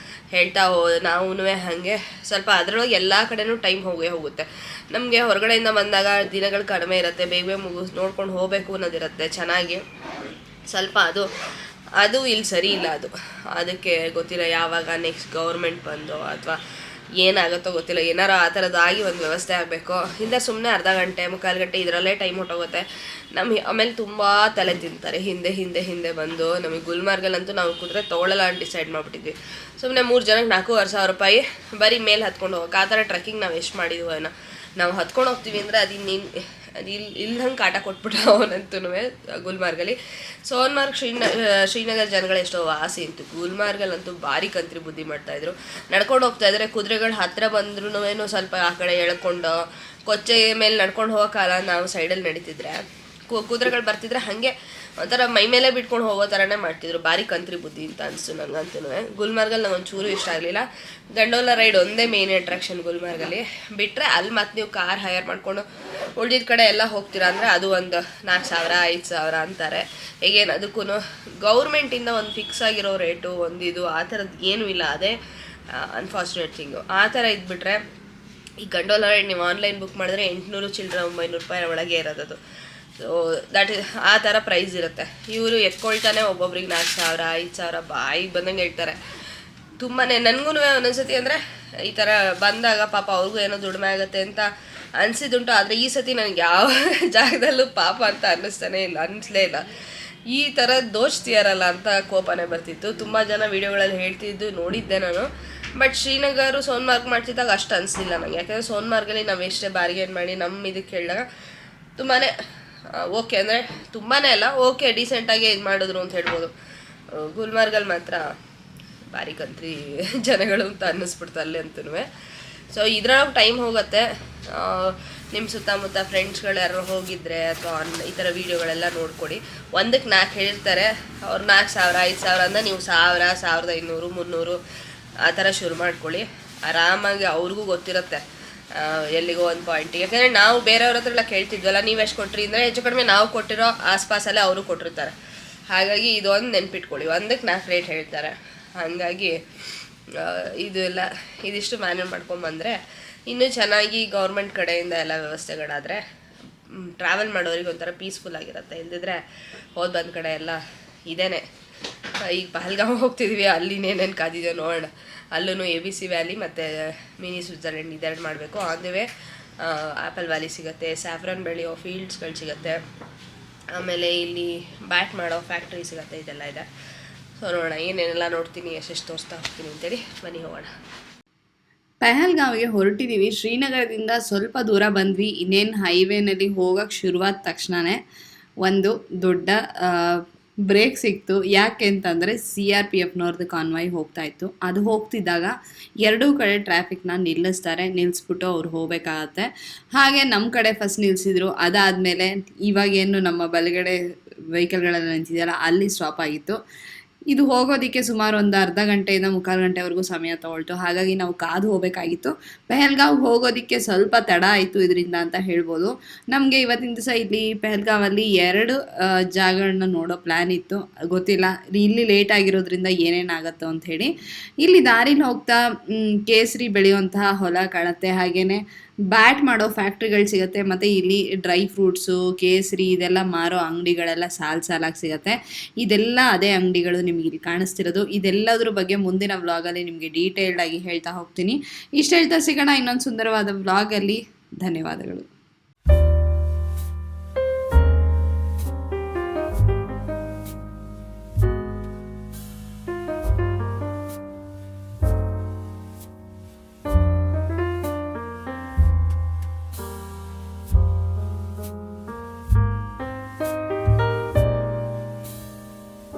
ಹೇಳ್ತಾ ನಾವು ಹಾಗೆ ಸ್ವಲ್ಪ ಅದರೊಳಗೆ ಎಲ್ಲ ಕಡೆನೂ ಟೈಮ್ ಹೋಗುತ್ತೆ. ನಮಗೆ ಹೊರಗಡೆಯಿಂದ ಬಂದಾಗ ದಿನಗಳು ಕಡಿಮೆ ಇರುತ್ತೆ, ಬೇಗ ನೋಡ್ಕೊಂಡು ಹೋಗಬೇಕು ಅನ್ನೋದಿರುತ್ತೆ ಚೆನ್ನಾಗಿ. ಸ್ವಲ್ಪ ಅದು ಇಲ್ಲಿ ಸರಿ ಇಲ್ಲ. ಅದಕ್ಕೆ ಗೊತ್ತಿಲ್ಲ ಯಾವಾಗ ನೆಕ್ಸ್ಟ್ ಗೌರ್ಮೆಂಟ್ ಬಂದು ಅಥವಾ ಏನಾಗುತ್ತೋ ಗೊತ್ತಿಲ್ಲ. ಏನಾರು ಆ ಥರದ್ದಾಗಿ ಒಂದು ವ್ಯವಸ್ಥೆ ಆಗಬೇಕು. ಹಿಂದೆ ಸುಮ್ಮನೆ ಅರ್ಧ ಗಂಟೆ 3/4 ಗಂಟೆ ಇದರಲ್ಲೇ ಟೈಮ್ ಹೊಟ್ಟೋಗುತ್ತೆ. ಆಮೇಲೆ ತುಂಬ ತಲೆ ತಿಂತಾರೆ ಹಿಂದೆ ಬಂದು. ನಮಗೆ ಗುಲ್ಮಾರ್ಗಲ್ಲಂತೂ ನಾವು ಕುದುರೆ ತೊಗೊಳ್ಳಲ್ಲ ಅಂತ ಡಿಸೈಡ್ ಮಾಡಿಬಿಟ್ಟಿದ್ವಿ. ಸುಮ್ಮನೆ 3 ಜನಕ್ಕೆ $4,500 ಬರೀ ಮೇಲೆ ಹತ್ಕೊಂಡು ಹೋಗೋಕೆ. ಆ ಥರ ಟ್ರೆಕ್ಕಿಂಗ್ ನಾವು ಎಷ್ಟು ಮಾಡಿದ್ವೋ ಏನೋ. ನಾವು ಹತ್ಕೊಂಡು ಹೋಗ್ತೀವಿ ಅಂದರೆ ಅದು ಅದು ಇಲ್ದಂಗೆ ಕಾಟ ಕೊಟ್ಬಿಟ್ಟು ಅವನಂತೂ ಗುಲ್ಮಾರ್ಗಲ್ಲಿ. ಸೋನ್ಮಾರ್ಗ್ ಶ್ರೀನಗರ ಜನಗಳು ಎಷ್ಟೋ ವಾಸಿ ಇತ್ತು, ಗುಲ್ಮಾರ್ಗಲ್ಲಂತೂ ಭಾರಿ ಕಂತ್ರಿ ಬುದ್ಧಿ ಮಾಡ್ತಾಯಿದ್ರು. ನಡ್ಕೊಂಡು ಹೋಗ್ತಾ ಇದ್ರೆ ಕುದುರೆಗಳು ಹತ್ತಿರ ಬಂದ್ರೂ ಸ್ವಲ್ಪ ಆ ಕಡೆ ಎಳ್ಕೊಂಡು ಕೊಚ್ಚೆ ಮೇಲೆ ನಡ್ಕೊಂಡು ಹೋಗೋಕ್ಕಲ್ಲ, ನಾವು ಸೈಡಲ್ಲಿ ನಡೀತಿದ್ರೆ ಕುದುರೆಗಳು ಬರ್ತಿದ್ರೆ ಹಾಗೆ ಒಂಥರ ಮೈ ಮೇಲೆ ಬಿಟ್ಕೊಂಡು ಹೋಗೋ ಥರನೇ ಮಾಡ್ತಿದ್ರು. ಭಾರಿ ಕಂತ್ರಿ ಬುದ್ಧಿ ಅಂತ ಅನಿಸ್ತು ನಂಗಂತೂ. ಗುಲ್ಮಾರ್ಗಲ್ಲಿ ನಂಗೆ ಒಂಚೂರು ಇಷ್ಟ ಆಗಲಿಲ್ಲ. ಗಂಡೋಲ ರೈಡ್ ಒಂದೇ ಮೇನ್ ಅಟ್ರಾಕ್ಷನ್ ಗುಲ್ಮಾರ್ಗಲ್ಲಿ, ಬಿಟ್ಟರೆ ಅಲ್ಲಿ ಮತ್ತೆ ನೀವು ಕಾರ್ ಹೈಯರ್ ಮಾಡಿಕೊಂಡು ಉಳಿದಿದ್ದ ಕಡೆ ಎಲ್ಲ ಹೋಗ್ತೀರಾ ಅಂದರೆ ಅದು ಒಂದು 4,000 5,000 ಅಂತಾರೆ. ಈಗೇನು ಅದಕ್ಕೂ ಗೌರ್ಮೆಂಟಿಂದ ಒಂದು ಫಿಕ್ಸ್ ಆಗಿರೋ ರೇಟು ಇದು ಆ ಥರದ್ದು ಏನೂ ಇಲ್ಲ. ಅದೇ ಅನ್ಫಾರ್ಚುನೇಟ್ ಥಿಂಗು. ಆ ಥರ ಇದ್ಬಿಟ್ರೆ ಈ ಗಂಡೋಲ ರೈಡ್ ನೀವು ಆನ್ಲೈನ್ ಬುಕ್ ಮಾಡಿದ್ರೆ 800 ಚಿಲ್ಲರೆ 900 ರೂಪಾಯಿ ಒಳಗೆ ಇರೋದು. ಸೊ ದಟ್ ಇಸ್ ಆ ಥರ ಪ್ರೈಸ್ ಇರುತ್ತೆ. ಇವರು ಎತ್ಕೊಳ್ತಾನೆ ಒಬ್ಬೊಬ್ರಿಗೆ 4,000 5,000 ಬಾಯಿಗೆ ಬಂದಂಗೆ ಹೇಳ್ತಾರೆ. ತುಂಬಾ ನನಗೂ ಒಂದೊಂದ್ಸತಿ ಅಂದರೆ ಈ ಥರ ಬಂದಾಗ ಪಾಪ ಅವ್ರಿಗೂ ಏನೋ ದುಡಿಮೆ ಆಗುತ್ತೆ ಅಂತ ಅನಿಸಿದುಂಟು. ಆದರೆ ಈ ಸತಿ ನನಗೆ ಯಾವ ಜಾಗದಲ್ಲೂ ಪಾಪ ಅಂತ ಅನ್ನಿಸ್ಲೇ ಇಲ್ಲ. ಈ ಥರ ದೋಚ್ತಿಯಾರಲ್ಲ ಅಂತ ಕೋಪನೇ ಬರ್ತಿತ್ತು. ತುಂಬ ಜನ ವೀಡಿಯೋಗಳಲ್ಲಿ ಹೇಳ್ತಿದ್ದು ನೋಡಿದ್ದೆ ನಾನು. ಬಟ್ ಶ್ರೀನಗರ ಸೋನ್ಮಾರ್ಗ್ ಮಾಡ್ತಿದ್ದಾಗ ಅಷ್ಟು ಅನಿಸ್ಲಿಲ್ಲ ನನಗೆ. ಯಾಕಂದರೆ ಸೋನ್ಮಾರ್ಗಲ್ಲಿ ನಾವು ಎಷ್ಟೇ ಬಾರ್ಗೇನ್ ಮಾಡಿ ನಮ್ಮ ಇದಕ್ಕೆ ಕೇಳಿದಾಗ ತುಂಬಾ ಓಕೆ, ಅಂದರೆ ತುಂಬಾ ಅಲ್ಲ, ಓಕೆ ಡೀಸೆಂಟಾಗಿ ಇದು ಮಾಡಿದ್ರು ಅಂತ ಹೇಳ್ಬೋದು. ಗುಲ್ಮಾರ್ಗಲ್ಲಿ ಮಾತ್ರ ಭಾರಿ ಕಂತ್ರಿ ಜನಗಳು ಅಂತ ಅನ್ನಿಸ್ಬಿಡ್ತು ಅಲ್ಲಿ ಅಂತೂ. ಸೊ ಇದ್ರೊಳಗೆ ಟೈಮ್ ಹೋಗುತ್ತೆ. ನಿಮ್ಮ ಸುತ್ತಮುತ್ತ ಫ್ರೆಂಡ್ಸ್ಗಳು ಯಾರು ಹೋಗಿದ್ರೆ ಅಥವಾ ಈ ಥರ ವೀಡಿಯೋಗಳೆಲ್ಲ ನೋಡ್ಕೊಡಿ. ಒಂದಕ್ಕೆ 4 ಹೇಳಿರ್ತಾರೆ, ಅವ್ರು 4,000 5,000 ಅಂದರೆ ನೀವು 1,000 1,500 300 ಆ ಥರ ಶುರು ಮಾಡ್ಕೊಳ್ಳಿ. ಆರಾಮಾಗಿ ಅವ್ರಿಗೂ ಗೊತ್ತಿರುತ್ತೆ ಎಲ್ಲಿಗೋ ಒಂದು ಪಾಯಿಂಟಿಗೆ. ಯಾಕಂದರೆ ನಾವು ಬೇರೆಯವ್ರ ಹತ್ರ ಎಲ್ಲ ಕೇಳ್ತಿದ್ವಲ್ಲ, ನೀವು ಎಷ್ಟು ಕೊಟ್ರಿ ಅಂದರೆ ಹೆಚ್ಚು ಕಡಿಮೆ ನಾವು ಕೊಟ್ಟಿರೋ ಆಸ್ಪಾಸಲ್ಲೇ ಅವರು ಕೊಟ್ಟಿರ್ತಾರೆ. ಹಾಗಾಗಿ ಇದೊಂದು ನೆನ್ಪಿಟ್ಕೊಳ್ಳಿ, ಒಂದಕ್ಕೆ 4 ರೇಟ್ ಹೇಳ್ತಾರೆ. ಹಾಗಾಗಿ ಇದಿಷ್ಟು ಮ್ಯಾನೇಜ್ ಮಾಡ್ಕೊಂಬಂದರೆ ಇನ್ನೂ ಚೆನ್ನಾಗಿ ಗೌರ್ಮೆಂಟ್ ಕಡೆಯಿಂದ ಎಲ್ಲ ವ್ಯವಸ್ಥೆಗಳಾದರೆ ಟ್ರಾವೆಲ್ ಮಾಡೋರಿಗೆ ಒಂಥರ ಪೀಸ್ಫುಲ್ ಆಗಿರುತ್ತೆ. ಇಲ್ದಿದ್ರೆ ಹೋದ ಬಂದ ಕಡೆ ಎಲ್ಲ ಇದೇನೆ. ಈಗ ಪಹಲ್ಗಾಮ್ ಹೋಗ್ತಿದ್ವಿ, ಅಲ್ಲಿನೇನೇನು ಕಾದಿದೆಯೋ ನೋಡೋಣ. ಅಲ್ಲೂ ABC ವ್ಯಾಲಿ ಮತ್ತು ಮಿನಿ ಸ್ವಿಟ್ಜರ್ಲೆಂಡ್ ಇದೆರಡು ಮಾಡಬೇಕು. On the way apple valley ಸಿಗುತ್ತೆ, ಸ್ಯಾಫ್ರನ್ ಬೆಳೆಯೋ ಫೀಲ್ಡ್ಸ್ಗಳು ಸಿಗುತ್ತೆ, ಆಮೇಲೆ ಇಲ್ಲಿ ಬ್ಯಾಟ್ ಮಾಡೋ ಫ್ಯಾಕ್ಟ್ರಿ ಸಿಗುತ್ತೆ, ಇದೆಲ್ಲ ಇದೆ. ಸೊ ನೋಡೋಣ ಏನೇನೆಲ್ಲ ನೋಡ್ತೀನಿ, ಎಷ್ಟೆಷ್ಟು ತೋರಿಸ್ತಾ ಹೋಗ್ತೀನಿ ಅಂತೇಳಿ. ಬನ್ನಿ ಹೋಗೋಣ. ಪಹಲ್ಗಾಮ್ಗೆ ಹೊರಟಿದ್ದೀವಿ. ಶ್ರೀನಗರದಿಂದ ಸ್ವಲ್ಪ ದೂರ ಬಂದ್ವಿ. ಇನ್ನೇನು ಹೈವೇನಲ್ಲಿ ಹೋಗೋಕ್ಕೆ ಶುರುವಾದ ತಕ್ಷಣವೇ ಒಂದು ದೊಡ್ಡ ಬ್ರೇಕ್ ಸಿಕ್ತು. ಯಾಕೆ ಅಂತಂದರೆ CRPFನವ್ರದ್ದು ಕಾನ್ವಾಯ್ ಹೋಗ್ತಾಯಿತ್ತು. ಅದು ಹೋಗ್ತಿದ್ದಾಗ ಎರಡೂ ಕಡೆ ಟ್ರಾಫಿಕ್ನ ನಿಲ್ಲಿಸ್ಬಿಟ್ಟು ಅವ್ರು ಹೋಗಬೇಕಾಗತ್ತೆ. ಹಾಗೆ ನಮ್ಮ ಕಡೆ ಫಸ್ಟ್ ನಿಲ್ಲಿಸಿದ್ರು. ಅದಾದಮೇಲೆ ಇವಾಗೇನು ನಮ್ಮ ಬಲಗಡೆ ವೆಹಿಕಲ್ಗಳೆಲ್ಲ ನಿಂತಿದೆಯಲ್ಲ ಅಲ್ಲಿ ಸ್ಟಾಪ್ ಆಗಿತ್ತು. ಇದು ಹೋಗೋದಕ್ಕೆ ಸುಮಾರು ಒಂದು ಅರ್ಧ ಗಂಟೆಯಿಂದ 3/4 ಗಂಟೆವರೆಗೂ ಸಮಯ ತೊಗೊಳ್ತು. ಹಾಗಾಗಿ ನಾವು ಕಾದು ಹೋಗಬೇಕಾಗಿತ್ತು. ಪಹಲ್ಗಾವ್ ಹೋಗೋದಕ್ಕೆ ಸ್ವಲ್ಪ ತಡ ಆಯಿತು ಇದರಿಂದ ಅಂತ ಹೇಳ್ಬೋದು. ನಮಗೆ ಇವತ್ತಿನ ದಿವಸ ಇಲ್ಲಿ ಪಹಲ್ಗಾವಲ್ಲಿ 2 ಜಾಗಗಳನ್ನ ನೋಡೋ ಪ್ಲ್ಯಾನ್ ಇತ್ತು. ಗೊತ್ತಿಲ್ಲ ಇಲ್ಲಿ ಲೇಟ್ ಆಗಿರೋದ್ರಿಂದ ಏನೇನಾಗತ್ತೋ ಅಂಥೇಳಿ. ಇಲ್ಲಿ ದಾರಿಲಿ ಹೋಗ್ತಾ ಕೇಸರಿ ಬೆಳೆಯುವಂತಹ ಹೊಲ ಕಾಣುತ್ತೆ, ಹಾಗೆಯೇ ಬ್ಯಾಟ್ ಮಾಡೋ ಫ್ಯಾಕ್ಟ್ರಿಗಳು ಸಿಗುತ್ತೆ, ಮತ್ತು ಇಲ್ಲಿ ಡ್ರೈ ಫ್ರೂಟ್ಸು ಕೇಸರಿ ಇದೆಲ್ಲ ಮಾರೋ ಅಂಗಡಿಗಳೆಲ್ಲ ಸಾಲಾಗಿ ಸಿಗುತ್ತೆ. ಇದೆಲ್ಲ ಅದೇ ಅಂಗಡಿಗಳು ನಿಮಗೆ ಇಲ್ಲಿ ಕಾಣಿಸ್ತಿರೋದು. ಇದೆಲ್ಲದ್ರ ಬಗ್ಗೆ ಮುಂದಿನ ವ್ಲಾಗಲ್ಲಿ ನಿಮಗೆ ಡೀಟೇಲ್ಡಾಗಿ ಹೇಳ್ತಾ ಹೋಗ್ತೀನಿ. ಇಷ್ಟು ಹೇಳ್ತಾ ಸಿಗೋಣ ಇನ್ನೊಂದು ಸುಂದರವಾದ ವ್ಲಾಗಲ್ಲಿ. ಧನ್ಯವಾದಗಳು.